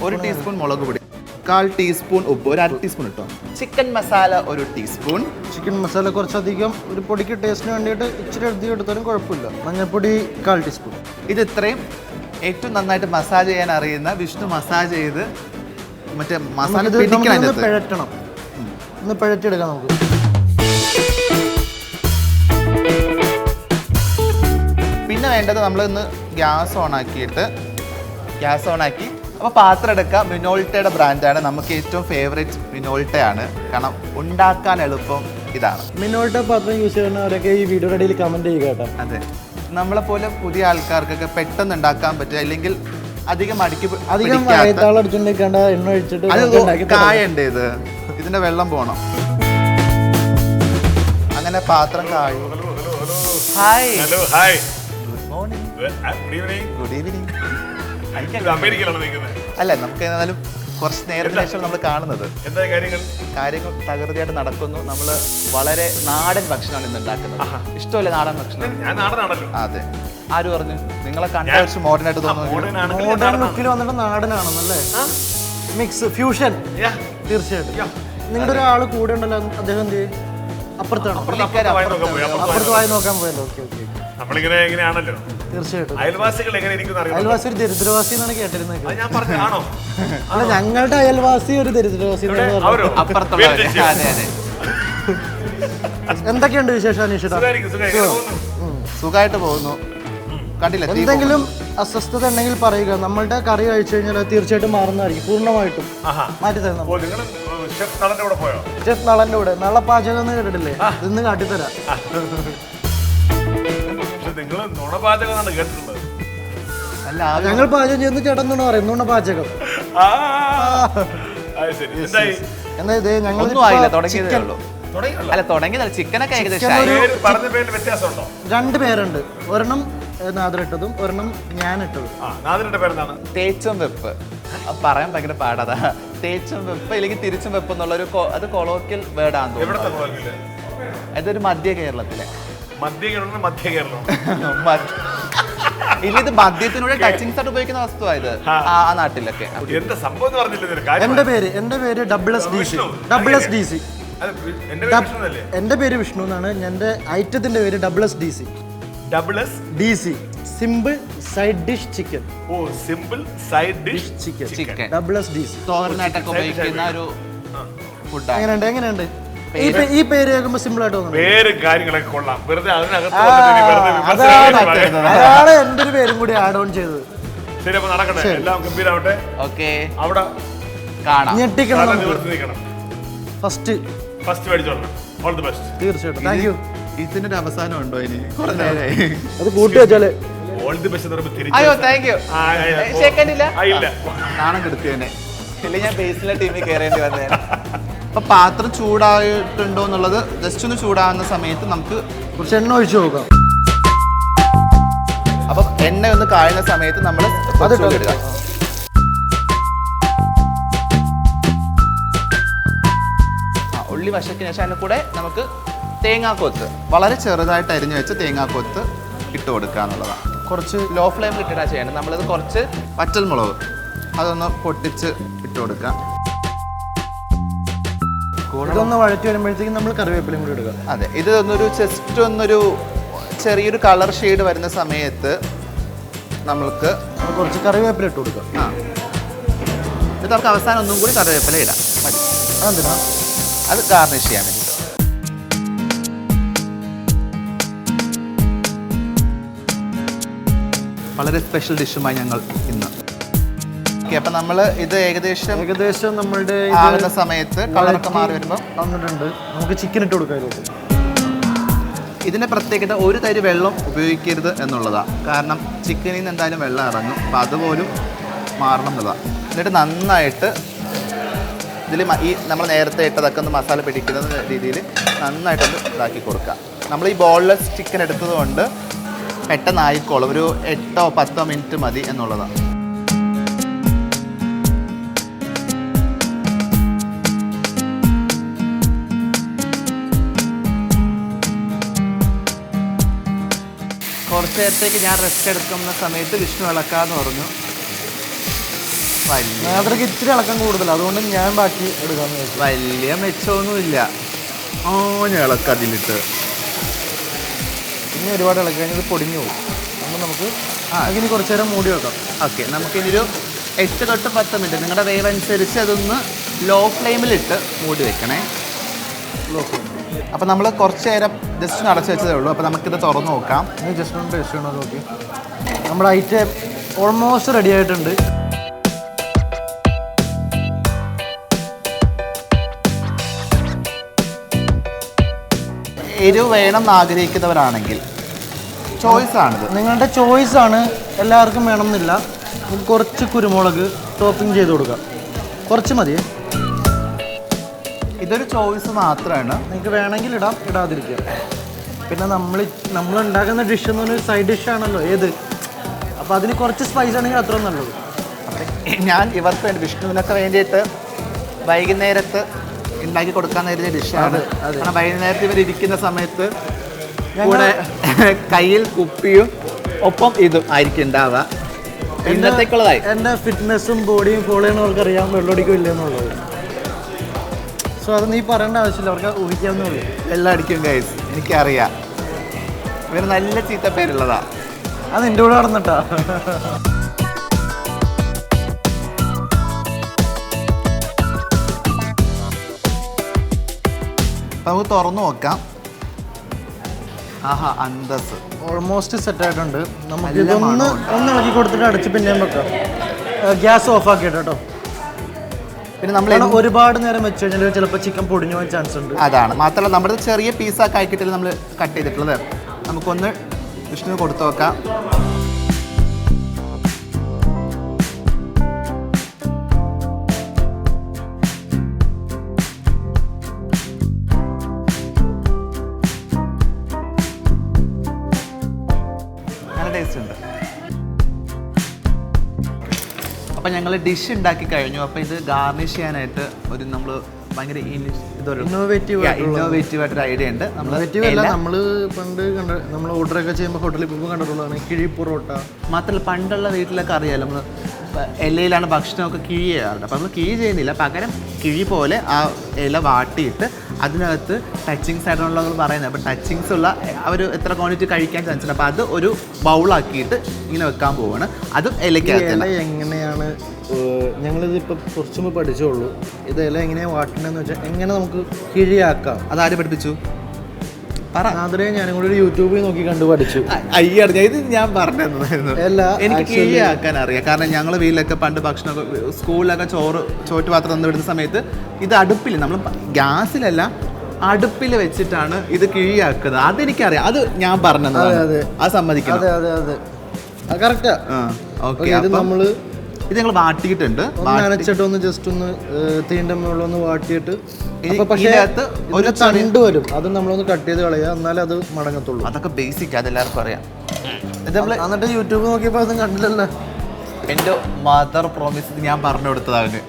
1 ടീസ്പൂൺ മുളക് പൊടി, 1/4 ടീസ്പൂൺ ഉപ്പ്, ഒരു 1/2 ടീസ്പൂൺ ഇട്ടോ. Chicken masala 1 teaspoon. Chicken masala കുറച്ചധികം ഒരു പൊടിക്ക് ടേസ്റ്റിന് വേണ്ടിയിട്ട് ഇച്ചിരി അധികം എടുത്താലും കുഴപ്പമില്ല. മഞ്ഞൾപ്പൊടി 1/4 ടീസ്പൂൺ. ഇത് ഇത്രയും ഏറ്റവും നന്നായിട്ട് മസാജ് ചെയ്യാൻ അറിയുന്ന വിഷ്ണു മസാജ് ചെയ്ത് മറ്റേ മസാല നമുക്കിത് പിടിക്കണം നമുക്കിതൊന്ന് അതിനകത്ത്. പിഴറ്റണം. ഒന്ന് പിഴറ്റിയെടുക്കാം നമുക്ക്. പിന്നെ വേണ്ടത് നമ്മളിന്ന് ഗ്യാസ് ഓണാക്കി അപ്പോൾ പാത്രം എടുക്കുക. മിനോൾട്ടയുടെ ബ്രാൻഡാണ്, നമുക്ക് ഏറ്റവും ഫേവറേറ്റ് മിനോൾട്ടയാണ്. കാരണം ഉണ്ടാക്കാൻ എളുപ്പം ഇതാണ്. മിനോൾട്ട പാത്രം യൂസ് ചെയ്യുന്നവരൊക്കെ ഈ വീഡിയോയുടെ ഇടയിൽ കമന്റ് ചെയ്യുക കേട്ടോ. അതെ, നമ്മളെപ്പോലെ പുതിയ ആൾക്കാർക്കൊക്കെ പെട്ടെന്ന് ഉണ്ടാക്കാൻ പറ്റുക, അല്ലെങ്കിൽ അധികം അധികം വയത്താളം അടിച്ചുകൊണ്ടിരിക്കേണ്ട, എണ്ണ ഒഴിച്ചിട്ട് നമുക്ക് ഉണ്ടാക്കി തരാം. കായുണ്ട് ഇതിന്റെ വെള്ളം പോണം. അങ്ങനെ പാത്രം കായും. Hi, hello, hi, good morning, good evening. Good evening. ഇത് അമേരിക്കയിലാണ് നിൽക്കുന്നത്. അല്ല, നമുക്ക് ഏതായാലും കുറച്ച് നേരത്തിന് ശേഷം നമ്മൾ കാണുന്നത് എന്താ കാര്യങ്ങൾ തകൃതിയായിട്ട് നടക്കുന്നു. നമ്മൾ വളരെ നാടൻ ഭക്ഷണമാണ് ഇന്ന് ഉണ്ടാക്കുന്നത്. ഇഷ്ടമല്ലേ നാടൻ ഭക്ഷണം? ഞാൻ നാടനാണല്ലോ. അതെ. ആര് പറഞ്ഞു? നിങ്ങളെ കണ്ട കുറച്ച് മോഡേൺ ആയിട്ട് തോന്നുന്നു. മോഡേൺ ലുക്കിൽ വന്നിട്ട് നാടനാണെന്നല്ലേ? Mix fusion. തീർച്ചയായിട്ടും. നിങ്ങളുടെ ഒരാൾ കൂടെ ഉണ്ടല്ലോ, അദ്ദേഹം എന്ത് ചെയ്യും? അപ്പുറത്താണ്. അപ്പുറത്ത് വായി നോക്കാൻ പോയല്ലോ. Okay okay. നമ്മളിങ്ങനെ എങ്ങനെയാണല്ലോ. തീർച്ചയായിട്ടും. അയൽവാസികൾ എങ്ങനെ ഇരിക്കുന്ന അയൽവാസി ഒരു ദരിദ്രവാസി എന്നാണ് കേട്ടിരുന്നത്. ഞാൻ പറഞ്ഞാണോ? അല്ല, ഞങ്ങളുടെ അയൽവാസി ഒരു ദരിദ്രവാസി. അപ്പുറത്തുള്ളവര്. അതെ അതെ. എന്തൊക്കെയുണ്ട് വിശേഷം അനീഷിത? സുഖമായിട്ട് പോകുന്നു. കണ്ടില്ല, എന്തെങ്കിലും അസ്വസ്ഥത ഉണ്ടെങ്കിൽ പറയുക. നമ്മളുടെ കറി കഴിച്ചു കഴിഞ്ഞാൽ അത് തീർച്ചയായിട്ടും മാറുന്നതായിരിക്കും. പൂർണ്ണമായിട്ടും മാറ്റി തരുന്ന ഷെഫ് നളന്റെ കൂടെ. നള പാചകം എന്ന് കേട്ടിട്ടില്ലേ? ഇന്ന് കാട്ടിത്തരാം. അല്ല, ഞങ്ങൾ പാചകം ചെയ്യുന്ന ചേട്ടൻ എന്നാണ് പറയുന്നത്. നുണ പാചകം. എന്നാ ഇതേ ഞങ്ങൾ ഒന്നും ആയില്ല, തുടങ്ങിയതേ ഉള്ളൂ. അല്ല, തുടങ്ങിയതല്ല, ചിക്കനൊക്കെ ഏകദേശം 2 പേരുണ്ട്. ഒരെണ്ണം നാദറിട്ടതും ഒരെണ്ണം ഞാൻ ഇട്ടതും. തേച്ചും വെപ്പ്. പറയാൻ ഭയങ്കര പാടാ. തേച്ചും വെപ്പ് അല്ലെങ്കിൽ തിരിച്ചും വെപ്പ് എന്നുള്ളൊരു അത് കൊളോക്കിയൽ വേർഡാന്ന് തോന്നുന്നു. ഇതൊരു മധ്യ കേരളത്തിലെ ഇല്ല, ഇത് മദ്യത്തിനൂടെ ടച്ചിങ്സ് ആയിട്ട് ഉപയോഗിക്കുന്ന വസ്തുവായത് ആ നാട്ടിലൊക്കെ. എന്റെ പേര് WSDC. എന്റെ പേര് വിഷ്ണു എന്നാണ്. എന്റെ ഐറ്റത്തിന്റെ പേര് WSDC. Simple side dish chicken. Chicken WSDC. തോരനായിട്ടൊക്കെ ഉപയോഗിക്കുന്ന ഒരു ഫുഡാണ്. എങ്ങനെയുണ്ട്? ഈ പേര് കേൾക്കുമ്പോ സിമ്പിൾ ആയിട്ട് തോന്നുന്നു. കാര്യങ്ങളൊക്കെ കൊള്ളാം. വെറുതെ അതാണ് എന്റെ ഒരു പേരും കൂടി ആഡ് ഓൺ ചെയ്തത്. ശരി, അപ്പൊ നടക്കട്ടെ, എല്ലാം ഗംഭീരമാവട്ടെ. ഓക്കെ, അവിടെ കാണാം. ഞെട്ടിക്കണം. ഫസ്റ്റ് മേടിച്ചോളണം. All the best. തീർച്ചയായിട്ടും. Thank you. ഇതിനൊരു അവസാനം ഉണ്ടോ ഇനി? കുറെ നേരമായി അത് കൂട്ടി വെച്ചാല്. All the best. അയ്യോ, താങ്ക് യു. ഇല്ല. നാണം കെടുത്തിയനെ. ഇല്ല, ഞാൻ ബേസിലെ ടീമിൽ കയറേണ്ടി വന്നേ. അപ്പൊ പാത്രം ചൂടായിട്ടുണ്ടോ എന്നുള്ളത് ജസ്റ്റ് ഒന്ന് ചൂടാകുന്ന സമയത്ത് നമുക്ക് കുറച്ച് എണ്ണ ഒഴിച്ചു നോക്കാം. അപ്പൊ എണ്ണ ഒന്ന് കായുന്ന സമയത്ത് നമ്മൾ ഇടുക. ഉള്ളി വശത്തിന് ശേഷം അതിന് കൂടെ നമുക്ക് തേങ്ങാക്കൊത്ത് വളരെ ചെറുതായിട്ട് അരിഞ്ഞു വെച്ച് തേങ്ങാക്കൊത്ത് ഇട്ട് കൊടുക്കുക എന്നുള്ളതാണ്. കുറച്ച് ലോ ഫ്ലെയിമിൽ ഇട്ടിട്ടാണ് ചെയ്യേണ്ടത്. നമ്മളിത് കുറച്ച് വറ്റൽമുളക് അതൊന്ന് പൊട്ടിച്ച് ഇട്ട് കൊടുക്കുക. ഇതൊന്ന് വഴറ്റി വരുമ്പോഴത്തേക്കും നമ്മൾ കറിവേപ്പിലയും കൂടി ഇടുക. അതെ, ഇത് ജസ്റ്റ് ഒന്നൊരു ചെറിയൊരു കളർ ഷെയ്ഡ് വരുന്ന സമയത്ത് നമ്മൾക്ക് കുറച്ച് കറിവേപ്പില ഇട്ട് കൊടുക്കുക. ഇത് നമുക്ക് അവസാനം ഒന്നും കൂടി കറിവേപ്പില ഇടാം. മതി. അതെന്തിനാ? അത് ഗാർണിഷ് ചെയ്യാൻ വേണ്ടിയിട്ട്. വളരെ സ്പെഷ്യൽ ഡിഷുമായി ഞങ്ങൾ ഇന്ന്. അപ്പൊ നമ്മൾ ഇത് ഏകദേശം നമ്മളുടെ ആകുന്ന സമയത്ത് കളറൊക്കെ മാറി വരുമ്പോൾ വന്നിട്ടുണ്ട്. നമുക്ക് ചിക്കൻ ഇട്ട് കൊടുക്കാം. ഇതിൻ്റെ പ്രത്യേകത ഒരു തരി വെള്ളം ഉപയോഗിക്കരുത് എന്നുള്ളതാണ്. കാരണം ചിക്കനിൽ നിന്ന് എന്തായാലും വെള്ളം ഇറങ്ങും. അപ്പം അതുപോലും മാറണം എന്നതാണ്. എന്നിട്ട് നന്നായിട്ട് ഇതിൽ ഈ നമ്മൾ നേരത്തെ ഇട്ടതൊക്കെ ഒന്ന് മസാല പിടിക്കുന്ന രീതിയിൽ നന്നായിട്ടൊന്ന് ഇതാക്കി കൊടുക്കുക. നമ്മൾ ഈ ബോൺലെസ് ചിക്കൻ എടുത്തത് കൊണ്ട് പെട്ടെന്ന് ആയിക്കോളും. ഒരു 8-10 മിനിറ്റ് മതി എന്നുള്ളതാണ്. കുറച്ച് നേരത്തേക്ക് ഞാൻ റെസ്റ്റ് എടുക്കുന്ന സമയത്ത് വിഷ്ണു ഇളക്കാന്ന് പറഞ്ഞു. നാദ്രക്ക് ഇത്തിരി ഇളക്കം കൂടുതൽ, അതുകൊണ്ട് ഞാൻ ബാക്കി എടുക്കാമെന്ന് വെച്ചു. വലിയ മെച്ചമൊന്നുമില്ല. ഇളക്കം അതിലിട്ട് ഇനി ഒരുപാട് ഇളക്കി കഴിഞ്ഞാൽ ഇത് പൊടിഞ്ഞു പോകും. അപ്പോൾ നമുക്ക് ഇനി കുറച്ച് നേരം മൂടി വെക്കാം. ഓക്കെ, നമുക്കിതൊരു 8 തൊട്ട് 10 മിനിറ്റ് നിങ്ങളുടെ വേവ് അനുസരിച്ച് അതൊന്ന് ലോ ഫ്ലെയിമിലിട്ട് മൂടി വെക്കണേ. അപ്പോൾ നമ്മൾ കുറച്ച് നേരം ജസ്റ്റ് അടച്ചു വെച്ചതേ ഉള്ളൂ. അപ്പോൾ നമുക്കിത് തുറന്ന് നോക്കാം. ഇനി ജസ്റ്റ് ഒന്ന് ടേസ്റ്റ് ചെയ്യണം. നോക്കി, നമ്മുടെ ഐറ്റം ഓൾമോസ്റ്റ് റെഡി ആയിട്ടുണ്ട്. എരിവ് വേണം എന്ന് ആഗ്രഹിക്കുന്നവരാണെങ്കിൽ ചോയ്സാണിത്, നിങ്ങളുടെ ചോയ്സാണ്. എല്ലാവർക്കും വേണമെന്നില്ല. കുറച്ച് കുരുമുളക് ടോപ്പിംഗ് ചെയ്ത് കൊടുക്കാം, കുറച്ച് മതിയേ. ഇതൊരു ചോയ്സ് മാത്രമാണ്. നിങ്ങൾക്ക് വേണമെങ്കിൽ ഇടാം, ഇടാതിരിക്കാം. പിന്നെ നമ്മൾ ഉണ്ടാക്കുന്ന ഡിഷ് എന്ന് പറഞ്ഞാൽ സൈഡ് ഡിഷാണല്ലോ ഏത്, അപ്പോൾ അതിന് കുറച്ച് സ്പൈസ് ആണെങ്കിൽ അത്ര നല്ലത്. ഞാൻ ഇവർക്ക് വേണ്ടി വിഷ്ണുവിനൊക്കെ വേണ്ടിയിട്ട് വൈകുന്നേരത്ത് ഉണ്ടാക്കി കൊടുക്കാൻ നേരിയ ഡിഷാണ്. കാരണം വൈകുന്നേരത്ത് ഇവരിയ്ക്കുന്ന സമയത്ത് കൂടെ കയ്യിൽ കുപ്പിയും ഒപ്പം ഇതും ആയിരിക്കും ഉണ്ടാവുക. ഇന്നത്തേക്കുള്ളതായി എൻ്റെ ഫിറ്റ്നസ്സും ബോഡിയും ഫോളോ ചെയ്യുന്നവർക്ക് അറിയാം വെള്ളമടിക്കും ഇല്ലെന്നുള്ളത്. സോ അത് നീ പറയേണ്ട ആവശ്യമില്ല, അവർക്ക് ഊഹിക്കാവുന്നേ ഉള്ളൂ. വെള്ളം അടിക്കും ഗൈസ്, എനിക്കറിയാം. ഇവർ നല്ല ചീത്ത പേരുള്ളതാ. അത് നിൻ്റെ കൂടെ നടന്നിട്ടാ. നമുക്ക് തുറന്നു നോക്കാം. ആഹാ, അന്തസ് ഓൾമോസ്റ്റ് സെറ്റ് ആയിട്ടുണ്ട്. നമുക്ക് ഇതൊന്ന് ഇളക്കി കൊടുത്തിട്ട് അടച്ച് പിന്നെയും വെക്കാം. ഗ്യാസ് ഓഫ് ആക്കിയിട്ട് കേട്ടോ. പിന്നെ നമ്മൾ ഒരുപാട് നേരം വെച്ച് കഴിഞ്ഞാൽ ചിലപ്പോൾ ചിക്കൻ പൊടിഞ്ഞു പോകാൻ ചാൻസ് ഉണ്ട്. അതാണ്. മാത്രമല്ല നമ്മുടെ ചെറിയ പീസാക്കി ആക്കിയിട്ടില്ല നമ്മൾ കട്ട് ചെയ്തിട്ടുള്ളത്. നമുക്കൊന്ന് വിഷ്ണു കൊടുത്തു നോക്കാം. നല്ല ടേസ്റ്റ് ഉണ്ട്. അപ്പം ഞങ്ങൾ ഡിഷ് ഉണ്ടാക്കി കഴിഞ്ഞു. അപ്പോൾ ഇത് ഗാർണിഷ് ചെയ്യാനായിട്ട് ഒരു നമ്മൾ ഭയങ്കര ഇന്നോവേറ്റീവ് ആയിട്ടൊരു ഐഡിയ ഉണ്ട്. നമ്മൾ പണ്ട് നമ്മൾ ഓർഡറൊക്കെ ചെയ്യുമ്പോൾ ഹോട്ടലിൽ പോകുമ്പോൾ കണ്ടിട്ടുള്ളതാണ് കിഴി പൊറോട്ട. മാത്രമല്ല പണ്ടുള്ള വീട്ടിലൊക്കെ അറിയാമല്ലോ, നമ്മൾ ഇലയിലാണ് ഭക്ഷണമൊക്കെ കിഴി ചെയ്യാറുണ്ട്. അപ്പോൾ നമ്മൾ കിഴി ചെയ്യുന്നില്ല, പകരം കിഴി പോലെ ആ ഇല വാട്ടിയിട്ട് അതിനകത്ത് ടച്ചിങ്സ് ആയിട്ടുള്ളത് പറയുന്നത്. അപ്പോൾ ടച്ചിങ്സ് ഉള്ള അവർ എത്ര ക്വാണ്ടിറ്റി കഴിക്കാൻ ചാൻസ് ഉണ്ട്. അപ്പോൾ അത് ഒരു ബൗളാക്കിയിട്ട് ഇങ്ങനെ വെക്കാൻ പോവുകയാണ്. അതും ഇലയ്ക്കകത്ത് എങ്ങനെയാണ് ഞങ്ങളിതിപ്പോൾ കുറച്ച് മുമ്പ് പഠിച്ചോളൂ. ഇത് ഇല എങ്ങനെയാണ് വാട്ടണമെന്ന് വെച്ചാൽ എങ്ങനെ നമുക്ക് കിഴിയാക്കാം. അതാര് പഠിപ്പിച്ചു? അതിനെ ഞാനും കൂടി ഒരു യൂട്യൂബിൽ നോക്കി കണ്ടു പഠിച്ചു. അയ്യറിഞ്ഞ ഇത് ഞാൻ പറഞ്ഞു എനിക്ക് കിഴിയാക്കാൻ അറിയാം. കാരണം ഞങ്ങൾ വീട്ടിലൊക്കെ പണ്ട് ഭക്ഷണമൊക്കെ സ്കൂളിലൊക്കെ ചോറ്റ് പാത്രം തന്നു വിടുന്ന സമയത്ത് ഇത് അടുപ്പിൽ, നമ്മൾ ഗ്യാസിലല്ല അടുപ്പിൽ വെച്ചിട്ടാണ് ഇത് കിഴിയാക്കുന്നത്. അതെനിക്കറിയാം, അത് ഞാൻ പറഞ്ഞത്. അത് സമ്മതിക്കണം. അതെ അതെ അതെ കറക്റ്റാ. ഓക്കെ, ഇത് നമ്മള് ഇത് ഞങ്ങൾ വാട്ടിയിട്ടുണ്ട്. നനച്ചിട്ട് ഒന്ന് ജസ്റ്റ് ഒന്ന് തീൻ്റെ മുകളിലൊന്ന് വാട്ടിയിട്ട് പക്ഷേ ഒരു തണ്ട് വരും, അത് നമ്മളൊന്ന് കട്ട് ചെയ്ത് കളയുക, എന്നാലേ അത് മടങ്ങത്തുള്ളൂ. അതൊക്കെ ബേസിക്, അതെല്ലാവർക്കും അറിയാം. എന്നിട്ട് യൂട്യൂബ് നോക്കിയപ്പോൾ അത് കണ്ടില്ലല്ലോ. എൻ്റെ മദർ പ്രോമിസ് ഞാൻ പറഞ്ഞു കൊടുത്തതാണ്.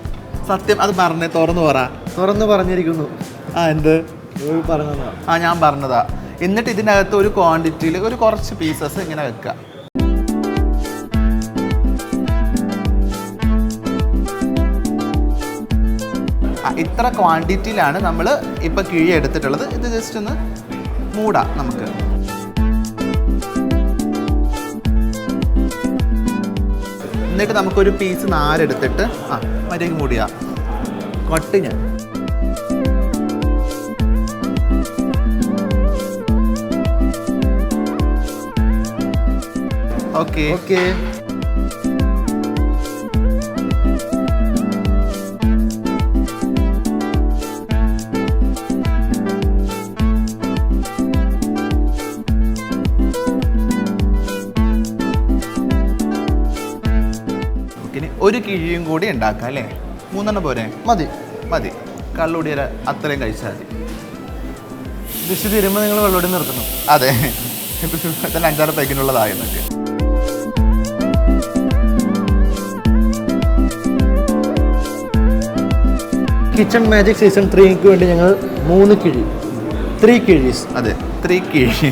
സത്യം അത് പറഞ്ഞേ, തുറന്നു പറഞ്ഞിരിക്കുന്നു. എന്ത് പറഞ്ഞതാ? ഞാൻ പറഞ്ഞതാ. എന്നിട്ട് ഇതിനകത്ത് ഒരു ക്വാണ്ടിറ്റിയിൽ ഒരു കുറച്ച് പീസസ് ഇങ്ങനെ വെക്കുക. ഇത്ര ക്വാണ്ടിറ്റിയിലാണ് നമ്മൾ ഇപ്പം കിഴി എടുത്തിട്ടുള്ളത്. ഇത് ജസ്റ്റ് ഒന്ന് മൂടാം നമുക്ക്. എന്നിട്ട് നമുക്കൊരു പീസ് നാരെടുത്തിട്ട് മര്യാദയ്ക്ക് മൂടിയാ കൊട്ട് ഞാൻ. Okay okay. ഒരു കിഴിയും കൂടി ഉണ്ടാക്കാം അല്ലേ? 3 പോരെ? മതി. കള്ളുടിയ അത്രയും കഴിച്ചാൽ മതി. ഡിഷ് തീരുമ്പോൾ നിങ്ങൾ വെള്ളോടി നിർത്തണം. അതെ, ഇതെല്ലാം 5-6 പാക്കിനുള്ളതായെന്നൊക്കെ. കിച്ചൺ മാജിക് സീസൺ 3ക്ക് വേണ്ടി ഞങ്ങൾ 3 കിഴി, 3 കിഴീസ്. അതെ, 3 കിഴി.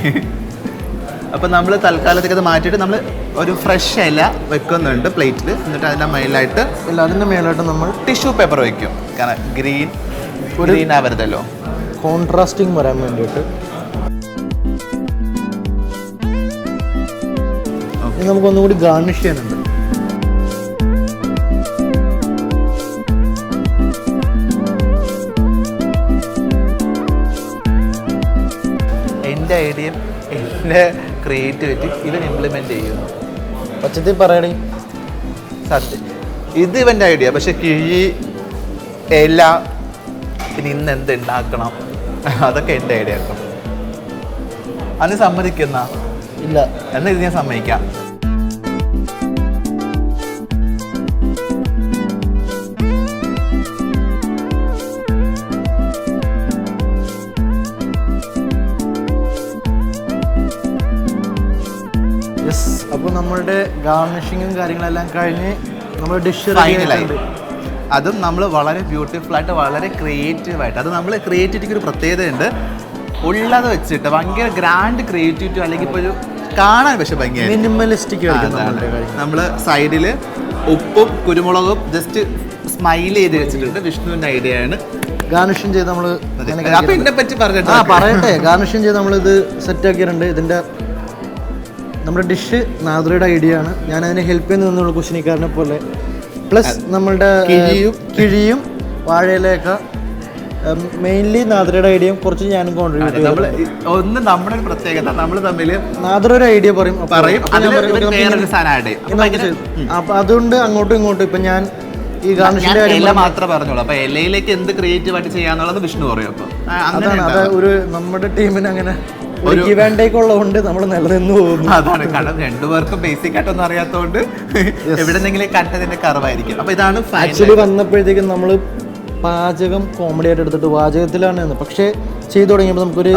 അപ്പോൾ നമ്മൾ തൽക്കാലത്തേക്ക് അത് മാറ്റിയിട്ട് നമ്മൾ ഒരു ഫ്രഷ് ഇല വെക്കുന്നുണ്ട് പ്ലേറ്റിൽ. എന്നിട്ട് അതിൻ്റെ മേലായിട്ട് ഇല്ല, അതിൻ്റെ മേലായിട്ട് നമ്മൾ ടിഷ്യൂ പേപ്പർ വെക്കും. കാരണം ഗ്രീൻ ആവരുതല്ലോ, കോൺട്രാസ്റ്റിംഗ് വരാൻ വേണ്ടിയിട്ട്. ഇനി നമുക്കൊന്നുകൂടി ഗാർണിഷ് ചെയ്യാനുണ്ട്. എൻ്റെ ഐഡിയയും എൻ്റെ ക്രിയേറ്റിവിറ്റി ഇവൻ ഇംപ്ലിമെൻ്റ് ചെയ്യുന്നു. പച്ചത്തിൽ പറയണേ, സത്യം ഇത് ഇവൻ്റെ ഐഡിയ. പക്ഷെ കിഴി ഇല പിന്നെ ഇന്ന് എന്ത് ഉണ്ടാക്കണം അതൊക്കെ എൻ്റെ ഐഡിയ ആക്കണം. അതിന് സമ്മതിക്കുന്ന ഇല്ല എന്നാൽ ഇത് ഞാൻ സമ്മതിക്കാം. യെസ്. അപ്പോൾ നമ്മളുടെ ഗാർണിഷിങ്ങും കാര്യങ്ങളെല്ലാം കഴിഞ്ഞ് നമ്മൾ ഡിഷ് ഫൈനലായി. അതും നമ്മൾ വളരെ ബ്യൂട്ടിഫുൾ ആയിട്ട് വളരെ ക്രിയേറ്റീവായിട്ട്, അത് നമ്മൾ ക്രിയേറ്റിവിറ്റിക്ക് ഒരു പ്രത്യേകതയുണ്ട്. ഉള്ളത് വെച്ചിട്ട് ഭയങ്കര ഗ്രാൻഡ് ക്രിയേറ്റിവിറ്റി അല്ലെങ്കിൽ ഇപ്പോൾ ഒരു കാണാൻ പക്ഷെ ഭംഗിയായി മിനിമലിസ്റ്റിക് നമ്മൾ സൈഡിൽ ഉപ്പും കുരുമുളകും ജസ്റ്റ് സ്മൈൽ ചെയ്ത് വെച്ചിട്ടുണ്ട്. വിഷ്ണുവിൻ്റെ ഐഡിയ ആണ്. ഗാർണിഷൻ ചെയ്ത് നമ്മൾ അപ്പം ഇതിനെ പറ്റി പറഞ്ഞിട്ട് പറയട്ടെ. ഗാർണിഷൻ ചെയ്ത് നമ്മളിത് സെറ്റ് ആക്കിയിട്ടുണ്ട്. ഇതിൻ്റെ നമ്മുടെ ഡിഷ് നാദ്രയുടെ ഐഡിയ ആണ്. ഞാൻ അതിനെ ഹെൽപ്പ് ചെയ്യുന്ന നിന്നുള്ള കുശിനിക്കാരനെ പോലെ. പ്ലസ് നമ്മളുടെ കിഴിയും വാഴയിലൊക്കെ മെയിൻലി നാദ്രയുടെ ഐഡിയയും കുറച്ച് ഞാനും കോൺട്രിബ്യൂട്ട് ചെയ്യും. ഒന്ന് നമ്മുടെ ഒരു പ്രത്യേകത, നമ്മൾ തമ്മിൽ നാദ്ര ഒരു ഐഡിയ പറയും. അപ്പൊ അതുകൊണ്ട് അങ്ങോട്ടും ഇങ്ങോട്ടും ഇപ്പൊ ഞാൻ ഈ ഗാർണിഷിന്റെ കാര്യം മാത്രമേ പറഞ്ഞോളൂ. അപ്പൊ ഇലയിലേക്ക് എന്ത് ക്രിയേറ്റീവായിട്ട് ചെയ്യാന്നുള്ളത് വിഷ്ണു പറയും. അപ്പൊ അതാണ് അത് ഒരു നമ്മുടെ ടീമിന് അങ്ങനെ ഒരു ഗിവ് ആൻഡ് ടേക്ക് ഉള്ളതുകൊണ്ട് നമ്മൾ നിലനിന്ന് പോകുന്നു. അതാണ് കാരണം രണ്ടുപേർക്കും ബേസിക് ആയിട്ടൊന്നും അറിയാത്തതുകൊണ്ട് എവിടെന്നെങ്കിലും കണ്ടതിന്റെ കുറവായിരിക്കും. അപ്പൊ ഇതാണ് ആക്ച്വലി വന്നപ്പോഴത്തേക്കും നമ്മൾ പാചകം കോമഡി ആയിട്ട് എടുത്തിട്ട് പാചകത്തിലാണ്. പക്ഷേ ചെയ്തു തുടങ്ങിയപ്പോൾ നമുക്കൊരു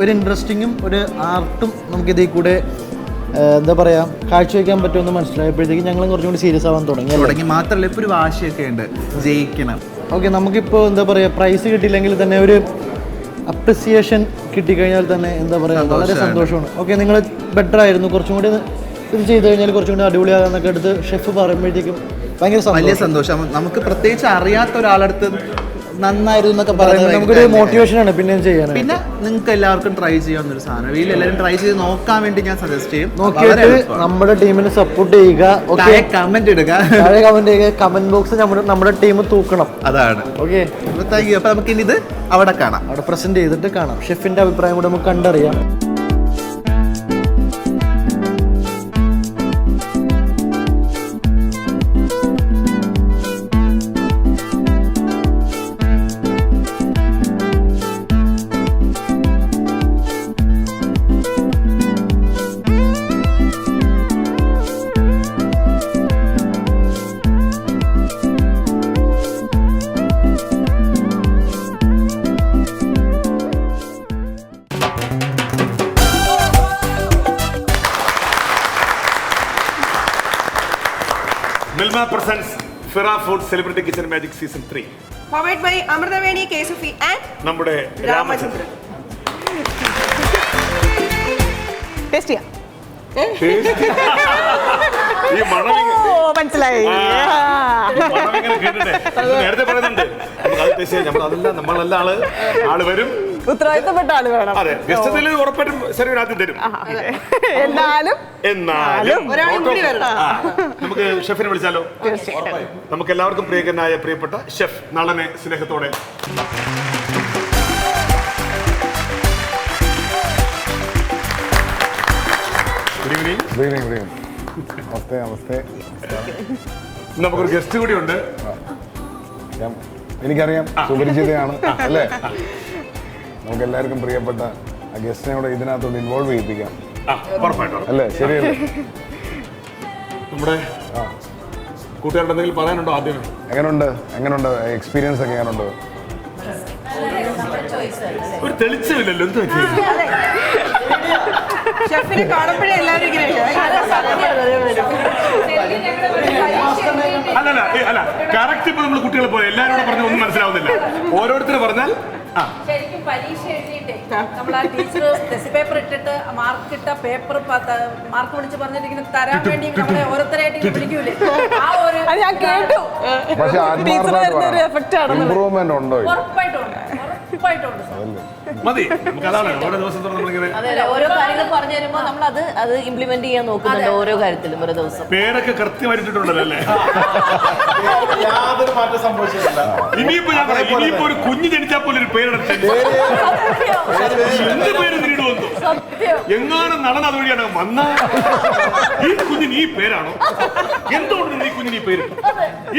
ഒരു ഇൻട്രസ്റ്റിങ്ങും ഒരു ആർട്ടും നമുക്ക് ഇതിൽ കൂടെ എന്താ പറയാ കാഴ്ചവെക്കാൻ പറ്റുമെന്ന് മനസ്സിലായപ്പോഴത്തേക്കും ഞങ്ങൾ കുറച്ചും കൂടി സീരിയസ് ആവാൻ തുടങ്ങി. മാത്രമല്ല ഇപ്പൊ ഒരു വാശിയൊക്കെ ഉണ്ട്, ജയിക്കണം. ഓക്കെ, നമുക്കിപ്പോൾ എന്താ പറയാ പ്രൈസ് കിട്ടിയില്ലെങ്കിൽ തന്നെ ഒരു അപ്രിസിയേഷൻ കിട്ടിക്കഴിഞ്ഞാൽ തന്നെ എന്താ പറയാ വളരെ സന്തോഷമാണ്. ഓക്കെ, നിങ്ങൾ ബെറ്റർ ആയിരുന്നു, കുറച്ചും കൂടി ഇത് ചെയ്ത് കഴിഞ്ഞാൽ കുറച്ചും കൂടി അടിപൊളിയാകാന്നൊക്കെ എടുത്ത് ഷെഫ് പറയുമ്പോഴത്തേക്കും വലിയ സന്തോഷം. നമുക്ക് പ്രത്യേകിച്ച് അറിയാത്ത ഒരാളടുത്ത് നന്നായിരുന്നു എന്നൊക്കെ പറയുന്നത് നമുക്കൊരു മോട്ടിവേഷനാണ് പിന്നെയും ചെയ്യാൻ. പിന്നെ നിങ്ങൾക്ക് എല്ലാവർക്കും ട്രൈ ചെയ്യാവുന്നൊരു സാധനം, വീട്ടിൽ എല്ലാവരും ട്രൈ ചെയ്ത് നോക്കാൻ വേണ്ടി ഞാൻ സജസ്റ്റ് ചെയ്യും. നോക്കിയിട്ട് നമ്മുടെ ടീമിനെ സപ്പോർട്ട് ചെയ്യുക. ഓക്കെ, കമന്റ് ഇടുക, കമന്റ് ചെയ്യുക. കമന്റ് ബോക്സ് നമ്മുടെ ടീം തൂക്കണം. അതാണ്. Okay, thank you. അപ്പൊ നമുക്ക് ഇനി ഇത് അവിടെ കാണാം, അവിടെ പ്രസന്റ് ചെയ്തിട്ട് കാണാം. ഷെഫിന്റെ അഭിപ്രായം കൂടെ നമുക്ക് കണ്ടറിയാം. Milma presents Fira Food Celebrity Kitchen Magic Season 3. Powered by Amrutaveni, KSFE and നമ്മുടെ രാമചന്ദ്രൻ. ടേസ്റ്റ് ചെയ്യാം. ഈ മണം മനസ്സിലായി. കേട്ടിട്ടെ നേരത്തെ പറയുന്നുണ്ട് നമുക്ക് അത് ടേസ്റ്റ് ചെയ്യാം. നമ്മളതെല്ലാം നമ്മളെല്ലാം ആള് വരും, ഉത്തരവാദിത്തപ്പെട്ട ആള് വേണം. അതെ, ഗസ്റ്റ് ഉറപ്പായിട്ടും സർവീസ് ആദ്യം തരും. എന്നാലും നമുക്ക് ഷെഫിനെ വിളിച്ചാലോ? നമുക്ക് എല്ലാവർക്കും പ്രിയങ്കരനായ പ്രിയപ്പെട്ട ഷെഫ് നളനെ സ്നേഹത്തോടെ നമുക്കൊരു ഗസ്റ്റ് കൂടി ഉണ്ട്. എനിക്കറിയാം, സുപരിചിതയാണ് അല്ലേ? നമുക്ക് എല്ലാവർക്കും പ്രിയപ്പെട്ട ആ ഗസ്റ്റിനെ കൂടെ ഇതിനകത്തോട് ഇൻവോൾവ് ചെയ്യിപ്പിക്കാം അല്ലേ? ശരിയല്ലേ? നമ്മുടെ കൂട്ടുകാരുടെ എന്തെങ്കിലും പറയാനുണ്ടോ? ആദ്യം എങ്ങനെയുണ്ട് എക്സ്പീരിയൻസ് ഒക്കെ എങ്ങനെയുണ്ട്? ഒരു തെളിച്ചമില്ലല്ലോ, എന്ത് പറ്റി? ഷെഫിനെ കാണുമ്പോഴേ എല്ലാവരും ഇങ്ങനെ അല്ല കറക്റ്റ് ഇപ്പൊ നമ്മൾ കുട്ടികളെ പോലെ എല്ലാവരോടും പറഞ്ഞ ഒന്നും മനസ്സിലാവുന്നില്ല. ഓരോരുത്തർ പറഞ്ഞാൽ ശരിക്കും പരീക്ഷ എഴുതിയിട്ടേ നമ്മൾ ആ ടീച്ചർ ടെസ്റ്റ് പേപ്പർ ഇട്ടിട്ട് മാർക്ക് പേപ്പർ മാർക്ക് വിളിച്ച് പറഞ്ഞിട്ട് തരാൻ വേണ്ടി നമ്മളെ ഓരോരുത്തരായിട്ട് വിളിക്കൂലേ, ആ ഒരു ഞാൻ കേട്ടു. പക്ഷെ ഇമ്പ്രൂവ്മെന്റ് ഉണ്ടോ? ഉറപ്പായിട്ടുണ്ട് മതി. നമുക്ക് അതാണ് ഓരോ ദിവസം നമ്മളിങ്ങനെ അതെ, ഓരോ കാര്യങ്ങൾ പറഞ്ഞു തരുമ്പോൾ നമ്മൾ അത് ഇംപ്ലിമെന്റ് ചെയ്യാൻ നോക്കുന്നുണ്ട് ഓരോ കാര്യത്തിലും ഓരോ ദിവസം. പേരൊക്കെ കൃത്യമായിട്ടിട്ടുണ്ടല്ലോ അല്ലേ? യാതൊരു മാറ്റം സംഭവിച്ചിട്ടില്ല. ഇനിയിപ്പോ ഞാൻ പറയാം, ഇനിയിപ്പോ ഒരു കുഞ്ഞ് ജനിച്ചാൽ പോലെ ഒരു പേരെടുത്ത് എന്ത് പേര് നേരിടുവന്നു എങ്ങാനും നടൻ അതുവഴിയാണ് വന്ന ഈ കുഞ്ഞിന് ഈ പേരാണോ? എന്തുകൊണ്ട് ഈ കുഞ്ഞിന് ഈ പേര്?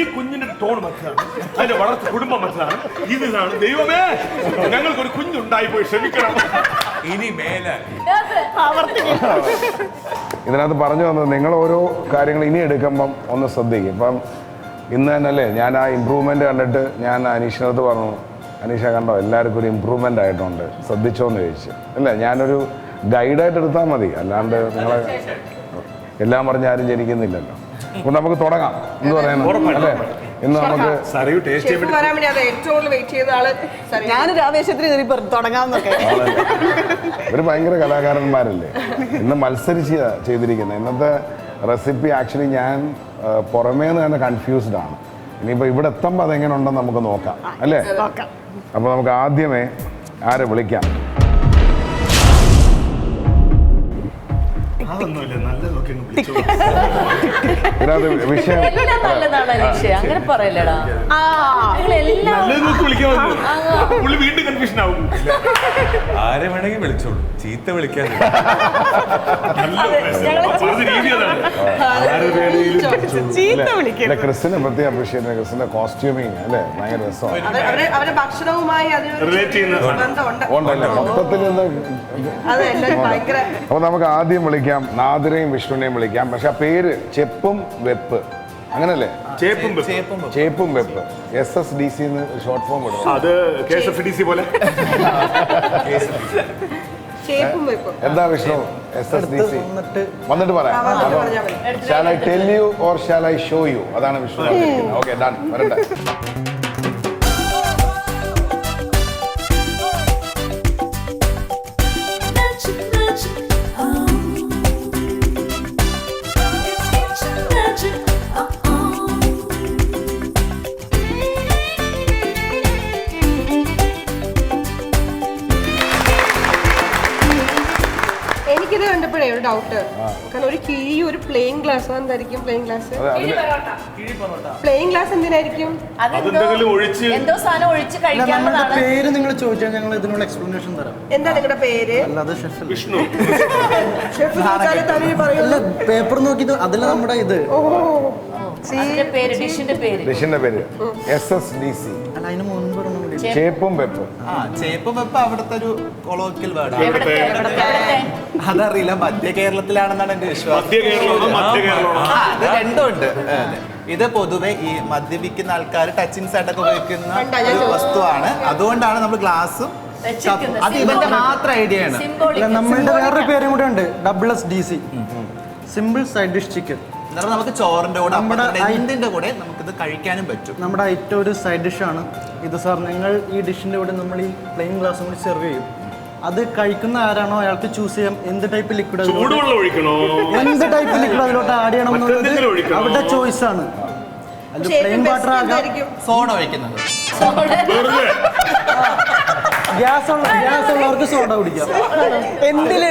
ഈ കുഞ്ഞിന്റെ ടോൺ മനസ്സിലാണ്, അതിന്റെ വളർച്ച കുടുംബം മനസ്സിലാണ്. ഇതാണ് ദൈവമേ, ഞങ്ങൾക്കൊരു കുഞ്ഞുണ്ടായി പോയി ക്ഷമിക്കണം. ഇനി മേലെ ഇതിനകത്ത് പറഞ്ഞു വന്നത് നിങ്ങൾ ഓരോ കാര്യങ്ങൾ ഇനി എടുക്കുമ്പം ഒന്ന് ശ്രദ്ധിക്കും. ഇപ്പം ഇന്ന് തന്നെ അല്ലേ ഞാൻ ആ ഇമ്പ്രൂവ്മെന്റ് കണ്ടിട്ട് ഞാൻ അനീഷിനടുത്ത് പറഞ്ഞു, അനീഷ കണ്ടോ എല്ലാവർക്കും ഒരു ഇമ്പ്രൂവ്മെന്റ് ആയിട്ടുണ്ട്, ശ്രദ്ധിച്ചോന്ന് ചോദിച്ചു. അല്ലേ, ഞാനൊരു ഗൈഡായിട്ട് എടുത്താൽ മതി, അല്ലാണ്ട് നിങ്ങളെ എല്ലാം പറഞ്ഞ ആരും ജനിക്കുന്നില്ലല്ലോ. അപ്പൊ നമുക്ക് തുടങ്ങാം എന്ന് പറയുന്നത് അല്ലേ? ഇന്ന് നമുക്ക് വരാൻ വേണ്ടി അത് ഏറ്റവും കൂടുതൽ വെയിറ്റ് ചെയ്ത ആള് ഞാനൊരു ആവേശത്തിന് കയറി തുടങ്ങാമെന്നൊക്കെ. ഇവര് ഭയങ്കര കലാകാരന്മാരല്ലേ, ഇന്ന് മത്സരിച്ച് ചെയ്തിരിക്കുന്നത്. ഇന്നത്തെ റെസിപ്പി ആക്ച്വലി ഞാൻ പുറമേ നിന്ന് തന്നെ കൺഫ്യൂസ്ഡ് ആണ്. ഇനിയിപ്പോൾ ഇവിടെ എത്തുമ്പോൾ അതെങ്ങനെ ഉണ്ടെന്ന് നമുക്ക് നോക്കാം അല്ലേ? അപ്പോൾ നമുക്ക് ആദ്യമേ ആരെ വിളിക്കാം? ഇതിനകത്ത് വിഷയം അങ്ങനെ പറയലടാ, വീണ്ടും കൺഫ്യൂഷൻ ആവും. ആരെ വേണമെങ്കിൽ വിളിച്ചോളൂ, ചീത്ത വിളിക്കാൻ. ക്രിസ്റ്റിനെ പ്രത്യേകം അപ്രീഷിയേറ്റ് ചെയ്യുന്നത് ക്രിസ്റ്റിന്റെ കോസ്റ്റ്യൂമിങ് അല്ലേ, ഭയങ്കര രസമാണ്. അവരുടെ ഭക്ഷണവുമായി ഉണ്ടല്ലേ മൊത്തത്തിൽ അപ്പൊ നമുക്ക് ആദ്യം വിളിക്കാം നാദിരയും വിഷ്ണുവിനെയും വിളിക്കാം. പക്ഷെ ആ പേര് ചെപ്പും വെപ്പ് അങ്ങനല്ലേ? ചേപ്പും വെപ്പ് SSDC ഷോർട്ട് ഫോം കൊടുക്കും. അത് KSFDC പോലെ. എന്താ വിഷ്ണു SSDC വന്നിട്ട് പറയാം. Shall I tell you or shall I show you? അതാണ് വിഷ്ണു. ഓക്കെ ഡൺ, വരട്ടെ. എനിക്കിത് കണ്ടപ്പോഴേ ഒരു ഡൗട്ട്, കാരണം ഒരു കിഴി ഒരു പ്ലെയിൻ ഗ്ലാസ് എന്തായിരിക്കും? പ്ലെയിൻ ഗ്ലാസ് എന്തിനായിരിക്കും? എന്തോ സാധനം ഒഴിച്ച് കഴിക്കാനുള്ളതാണ്. പേര് നിങ്ങൾ ചോദിച്ചാൽ ഞങ്ങൾ ഇതിനുള്ള എക്സ്പ്ലനേഷൻ തരാം. എന്താ നിങ്ങളുടെ പേര്? അല്ലാതെ ഷെഫ് വിഷ്ണു. പേപ്പർ നോക്കിയിട്ട് അതിൽ നമ്മുടെ ഇത് ഡിഷിന്റെ പേര് SSDC. അല്ല, അതിന് മുൻപ് ചേപ്പും വെപ്പ്. ചേപ്പും വെപ്പ് അവിടുത്തെ ഒരു കൊളോക്കിയൽ വേർഡ്. അതറിയില്ല, മധ്യ കേരളത്തിലാണെന്നാണ് എന്റെ വിശ്വാസം. അത് രണ്ടും ഉണ്ട്. ഇത് പൊതുവെ ഈ മദ്യപിക്കുന്ന ആൾക്കാർ ടച്ചിങ് സൈഡൊക്കെ ഉപയോഗിക്കുന്ന ഒരു വസ്തുവാണ്. അതുകൊണ്ടാണ് നമ്മൾ ഗ്ലാസും അത് ഇവന്റെ മാത്രം ഐഡിയ ആണ്. നമ്മളുടെ വേറൊരു പേരും കൂടെ ഉണ്ട്, SSDC, simple side dish chicken. നമുക്ക് ചോറിന്റെ കൂടെ എന്തിന്റെ കൂടെ നമുക്കിത് കഴിക്കാനും പറ്റും. നമ്മുടെ ഐറ്റം ഒരു സൈഡ് ഡിഷാണ് ഇത് സാർ. നിങ്ങൾ ഈ ഡിഷിന്റെ കൂടെ നമ്മൾ ഈ പ്ലെയിൻ ഗ്ലാസും കൂടി സെർവ് ചെയ്യും. അത് കഴിക്കുന്ന ആരാണോ അയാൾക്ക് ചൂസ് ചെയ്യാം എന്ത് ടൈപ്പ് ലിക്വിഡ്, എന്ത് ടൈപ്പ് ലിക്വിഡ് അതിലോട്ട് ആഡ് ചെയ്യണം എന്നുള്ളത് അവരുടെ ചോയ്സ് ആണ്. അത് പ്ലെയിൻ വാട്ടർ ആകാം, സോഡ ഒഴിക്കുന്നത്. ഗ്യാസ് ഉള്ളവർക്ക് സോഡ കുടിക്കാം. എന്തില്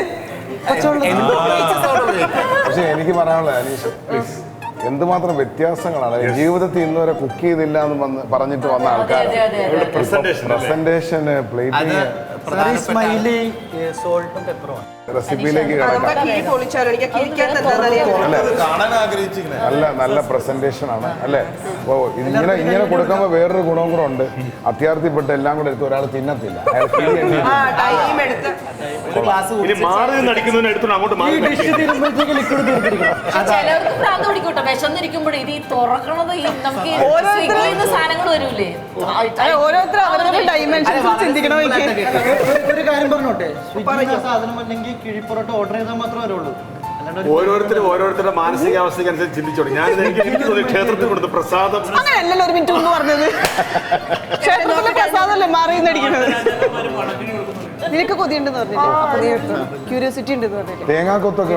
പക്ഷെ എനിക്ക് പറയാനുള്ള അനീഷ് പ്ലീസ്, എന്തുമാത്രം വ്യത്യാസങ്ങളാണ് ജീവിതത്തിൽ ഇന്ന് വരെ കുക്ക് ചെയ്തില്ല എന്ന് പറഞ്ഞിട്ട് വന്ന ആൾക്കാർ. പ്രസന്റേഷന്, പ്ലേറ്റിംഗ്, സ്മൈലി, സോൾട്ടും പെപ്പറും റെസിപ്പിയിലേക്ക് നല്ല പ്രസന്റേഷൻ ആണ് അല്ലേ? ഓ ഇങ്ങനെ കൊടുക്കുമ്പോൾ വേറൊരു ഗുണവും കൂടെ ഉണ്ട്. അത്യാർത്ഥിപ്പെട്ട് എല്ലാം കൂടെ എടുത്ത് ഒരാൾ തിന്നത്തില്ല, ചിലർക്ക് പ്രാന്ത് പിടിക്കൂട്ടോ വിശന്നിരിക്കുമ്പോഴേ ഇത് ഈ തുറക്കണത് നമുക്ക് സാധനങ്ങൾ വരൂലേ. ഓരോരുത്തർ അവരുടെ ഡൈമെൻഷൻസ് ചിന്തിക്കണം. ഒരു കാര്യം പറഞ്ഞോട്ടെ, സ്വിഗ്ഗിയിൽ സാധനം അല്ലെങ്കിൽ കിഴിപ്പുറത്ത് ഓർഡർ ചെയ്താൽ മാത്രമേ വരുള്ളൂ. ഓരോരുത്തരുടെ മാനസികാവസ്ഥയ്ക്ക് അനുസരിച്ച് ചിന്തിച്ചോളൂ. ഞാൻ ക്ഷേത്രത്തിൽ കൊടുത്ത പ്രസാദം അങ്ങനെയല്ലല്ലോ ഒരു മിനിറ്റ് മുമ്പ് പറഞ്ഞത്. ക്ഷേത്രത്തിലെ പ്രസാദമല്ലേ മാറിയെന്നടിക്കണത്. നിനക്ക് കൊതിയുണ്ടെന്ന് പറഞ്ഞില്ലേ? അപ്പൊ നീ ക്യൂരിയോസിറ്റി ഉണ്ടെന്ന് പറഞ്ഞില്ലേ? തേങ്ങാക്കൊത്തൊക്കെ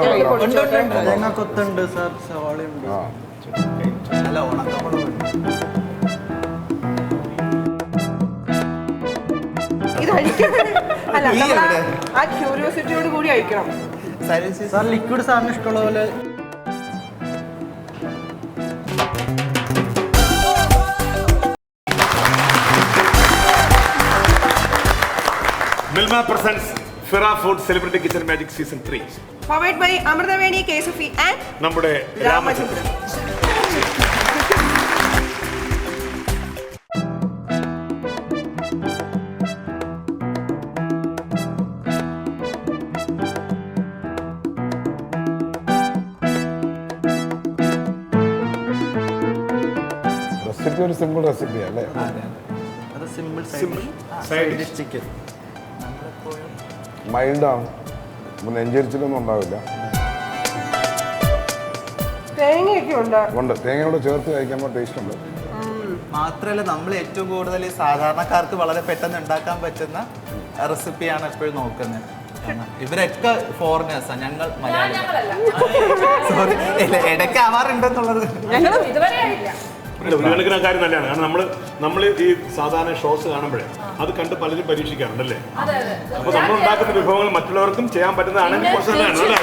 തേങ്ങാക്കൊത്തുണ്ട് സാർ, സവാളയുണ്ട്, നല്ല ഉണക്കമുളകുണ്ട്. ഇത് അടിക്കുന്നത് അല്ല, നമ്മള് ആ ക്യൂരിയോസിറ്റിയോട് കൂടി അയക്കണം. സാർ ലിക്വിഡ് സാറിന് ഇഷ്ടമുള്ള പോലെ. Milma presents Fira Food Celebrity Kitchen Magic Season 3. Powered by Amruthaveni, KSFE and നമ്മുടെ രാമചന്ദ്രൻ. റെസിപ്പി ഒരു സിമ്പിൾ റെസിപ്പി അല്ലേ? അത് സിമ്പിൾ Side dish. ചിക്കൻ. മൈൽഡാണ്, നെഞ്ചരിച്ചിലൊന്നും ഉണ്ടാവില്ല. തേങ്ങയൊക്കെ ഉണ്ട്. തേങ്ങയോട് ചേർത്ത് കഴിക്കുമ്പോൾ ടേസ്റ്റ് ഉണ്ട്. മാത്രമല്ല നമ്മൾ ഏറ്റവും കൂടുതൽ സാധാരണക്കാർക്ക് വളരെ പെട്ടെന്ന് ഉണ്ടാക്കാൻ പറ്റുന്ന റെസിപ്പിയാണ് എപ്പോഴും നോക്കുന്നത്. ഇവരൊക്കെ ഫോറിനേഴ്സാണ്, ഞങ്ങൾ മലയാളികൾ. സോറി, ഇടയ്ക്ക് ആവാറുണ്ടെന്നുള്ളത് ഇതുവരെ ആയില്ല. ഒരു കണക്കിന് കാര്യം തന്നെയാണ്. കാരണം നമ്മൾ ഈ സാധാരണ ഷോസ് കാണുമ്പോഴേ അത് കണ്ട് പലരും പരീക്ഷിക്കാറുണ്ടല്ലേ. അപ്പൊ നമ്മൾ ഉണ്ടാക്കുന്ന വിഭവങ്ങൾ മറ്റുള്ളവർക്കും ചെയ്യാൻ പറ്റുന്നതാണെങ്കിൽ കുറച്ച് നല്ലതാണ് അല്ലേ?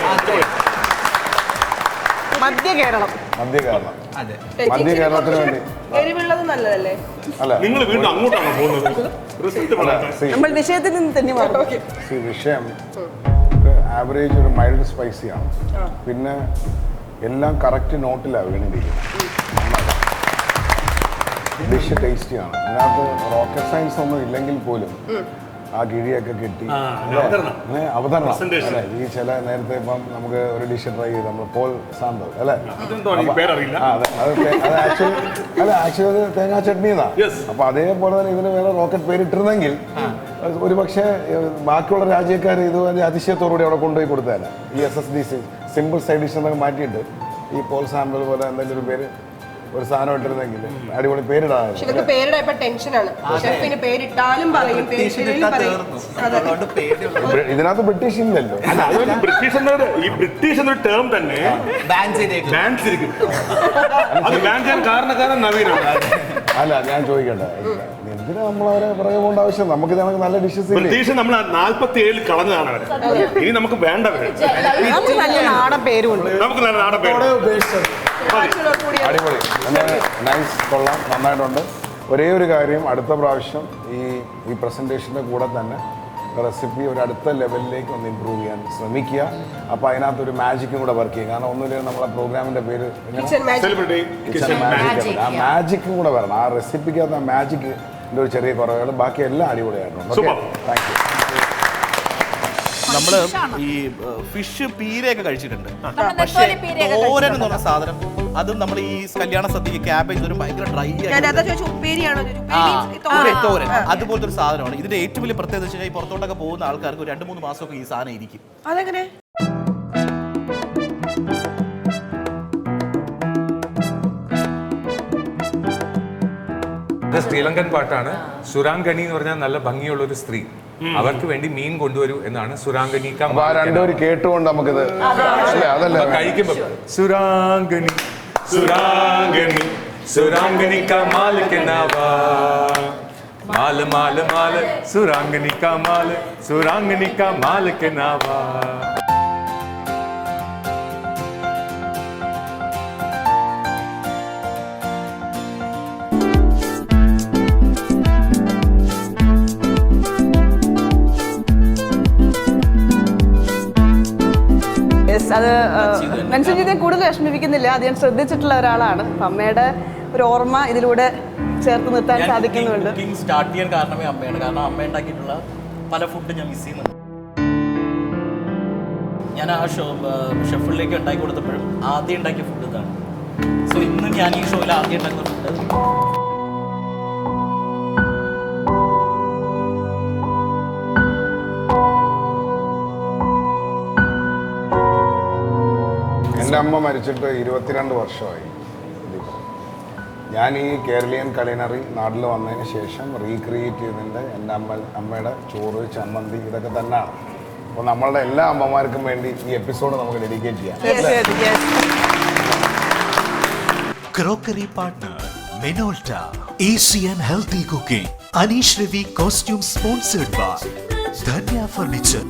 മധ്യ കേരളം. മധ്യ കേരളം. അതെ, മധ്യ കേരളത്തിന് വേണ്ടി എരിവുള്ളത് നല്ലതല്ലേ? അല്ല, നിങ്ങൾ വീണ്ടും അങ്ങോട്ടാണ് പോകുന്നത്. റിസൾട്ട് പറയാം. നമ്മൾ വിഷയത്തിൽ നിന്ന് തന്നെ മാറും. വിഷയം ആവറേജ് ഒരു മൈൽഡ് സ്പൈസിയാണ്. പിന്നെ എല്ലാം കറക്റ്റ് നോട്ടിലാണ് വീണിരിക്കുന്നത്. ഡിഷ് ടേസ്റ്റിയാണ്. അതിനകത്ത് റോക്കറ്റ് സയൻസ് ഒന്നും ഇല്ലെങ്കിൽ പോലും ആ കിഴിയൊക്കെ കിട്ടി അവതരണം അല്ലെ. ഈ ചില നേരത്തെ ഇപ്പം നമുക്ക് ഒരു ഡിഷ് ട്രൈ ചെയ്ത് നമ്മൾ പോൾ സാന്തോ അല്ലെ, ആക്ച്വലി അത് തേങ്ങാ ചട്നി എന്നാ. അപ്പൊ അതേപോലെ തന്നെ ഇതിന് വേറെ റോക്കറ്റ് പേരിട്ടിരുന്നെങ്കിൽ ഒരു പക്ഷേ ബാക്കിയുള്ള രാജ്യക്കാർ ഇത് വലിയ അതിശയത്തോടുകൂടി അവിടെ കൊണ്ടുപോയി കൊടുത്തതല്ല. ഈ SSD സിമ്പിൾ സൈഡ് ഡിഷ് എന്നൊക്കെ മാറ്റിയിട്ട് ഈ പോൾ സാമ്പിൾ പോലെ എന്തെങ്കിലും ഒരു പേര് ഒരു സാധനം ഇട്ടിരുന്നെങ്കിൽ അടിപൊളി പേരിടാൻ. പേരിടാൻ ടെൻഷനാണ്. ഷെഫിന് പേരിട്ടാലും പറയും, ഇതിനകത്ത് ബ്രിട്ടീഷ് ഇല്ലല്ലോ. ഈ ബ്രിട്ടീഷ് എന്നൊരു ടേം തന്നെ ബാൻ ചെയ്തിരിക്കും. അത് ബാൻ ചെയ്യാൻ കാരണക്കാരൻ നവീനാണ്. അല്ല, ഞാൻ ചോദിക്കട്ടെ, എന്തിനാ നമ്മളവരെ പുറകെ പോകേണ്ട ആവശ്യം? നമുക്ക് ഇതാണെങ്കിൽ നല്ല ഡിഷസ് ബ്രിട്ടീഷ് നമ്മൾ 47 കളഞ്ഞതാണ് അവരെ. ഇനി നമുക്ക് വേണ്ടവരെ നല്ല നാടൻ പേരുണ്ട്. നമുക്ക് നല്ല നാടൻ പേര്. അടിപൊളി, നൈസ്, കൊള്ളാം, നന്നായിട്ടുണ്ട്. ഒരേ ഒരു കാര്യം, അടുത്ത പ്രാവശ്യം ഈ പ്രസന്റേഷൻ്റെ കൂടെ തന്നെ റെസിപ്പി ഒരു അടുത്ത ലെവലിലേക്ക് ഒന്ന് ഇമ്പ്രൂവ് ചെയ്യാൻ ശ്രമിക്കുക. അപ്പോൾ അതിനകത്തൊരു മാജിക്കും കൂടെ വർക്ക് ചെയ്യും. കാരണം ഒന്നുമില്ല, നമ്മളെ പ്രോഗ്രാമിൻ്റെ പേര് ആ മാജിക്കും കൂടെ വരണം. ആ റെസിപ്പിക്കകത്ത് ആ മാജിക്കിൻ്റെ ഒരു ചെറിയ കുറവുകൾ, ബാക്കി എല്ലാം അടിപൊളിയായിട്ടുണ്ട്. Thank you. നമ്മൾ ഈ ഫിഷ് പീരയൊക്കെ കഴിച്ചിട്ടുണ്ട്. പക്ഷേ തോരൻ എന്ന് പറഞ്ഞ സാധനം, അതും നമ്മൾ ഈ കല്യാണ സദ്യക്ക് ക്യാബേജ് ഒരു ഭയങ്കര ഡ്രൈ തോരൻ അതുപോലത്തെ ഒരു സാധനമാണ്. ഇതിന്റെ ഏറ്റവും വലിയ പ്രത്യേകത വെച്ചാൽ ഈ പുറത്തോട്ടൊക്കെ പോകുന്ന ആൾക്കാർക്ക് ഒരു 2-3 മാസമൊക്കെ ഈ സാധനം ഇരിക്കും. അതെങ്ങനെ? ശ്രീലങ്കൻ പാട്ടാണ്. സുരാംഗണി എന്ന് പറഞ്ഞാൽ നല്ല ഭംഗിയുള്ള ഒരു സ്ത്രീ. അവർക്ക് വേണ്ടി മീൻ കൊണ്ടുവരൂ എന്നാണ് സുരാംഗണി. രണ്ടുപേരും കേട്ടുകൊണ്ട് നമുക്കിത് കഴിക്കുമ്പോ സുരാംഗണി സുരാംഗണി സുരാംഗണി കാ മാൽ കെ നാവാ മാൽ മാൽ മാൽ സുരാംഗണി കാ മാൽ സുരാംഗണി കാ മാൽ കെ നാവാ. അത് മനുഷ്യജീവിതത്തെ കൂടുതൽ വിഷമിപ്പിക്കുന്നില്ല. അത് ഞാൻ ശ്രദ്ധിച്ചിട്ടുള്ള ഒരാളാണ്. അമ്മയുടെ ഒരു ഓർമ്മ ഇതിലൂടെ ചേർത്ത് നിർത്താൻ സാധിക്കുന്നുണ്ട്. കുക്കിംഗ് സ്റ്റാർട്ട് ചെയ്യാൻ കാരണമേ അമ്മയാണ്. കാരണം അമ്മ ഉണ്ടാക്കിയിട്ടുള്ള പല ഫുഡ് ഞാൻ മിസ് ചെയ്യുന്നുണ്ട്. ഞാൻ ആ ഷെഫിലേക്ക് ഉണ്ടാക്കി കൊടുത്തപ്പോഴും ആദ്യം ഉണ്ടാക്കിയ ഫുഡ് ഇതാണ്. സോ ഇന്ന് ഞാൻ ഈ ഷോയിൽ ആദ്യം ഉണ്ടാക്കുന്ന ഫുഡ് എൻ്റെ അമ്മ മരിച്ചിട്ട് 22 വർഷമായി. ഞാൻ ഈ കേരളീയൻ കലിനറി നാട്ടിൽ വന്നതിന് ശേഷം റീക്രിയേറ്റ് ചെയ്തതിൻ്റെ എൻ്റെ അമ്മയുടെ ചോറ്, ചമ്മന്തി ഇതൊക്കെ തന്നെയാണ്. അപ്പോൾ നമ്മളുടെ എല്ലാ അമ്മമാർക്കും വേണ്ടി ഈ എപ്പിസോഡ് നമുക്ക് ഡെഡിക്കേറ്റ് ചെയ്യാം. Crockery partner Minolta. Easy and healthy cooking. Anish Ravi costume sponsored by Dhanya Furniture.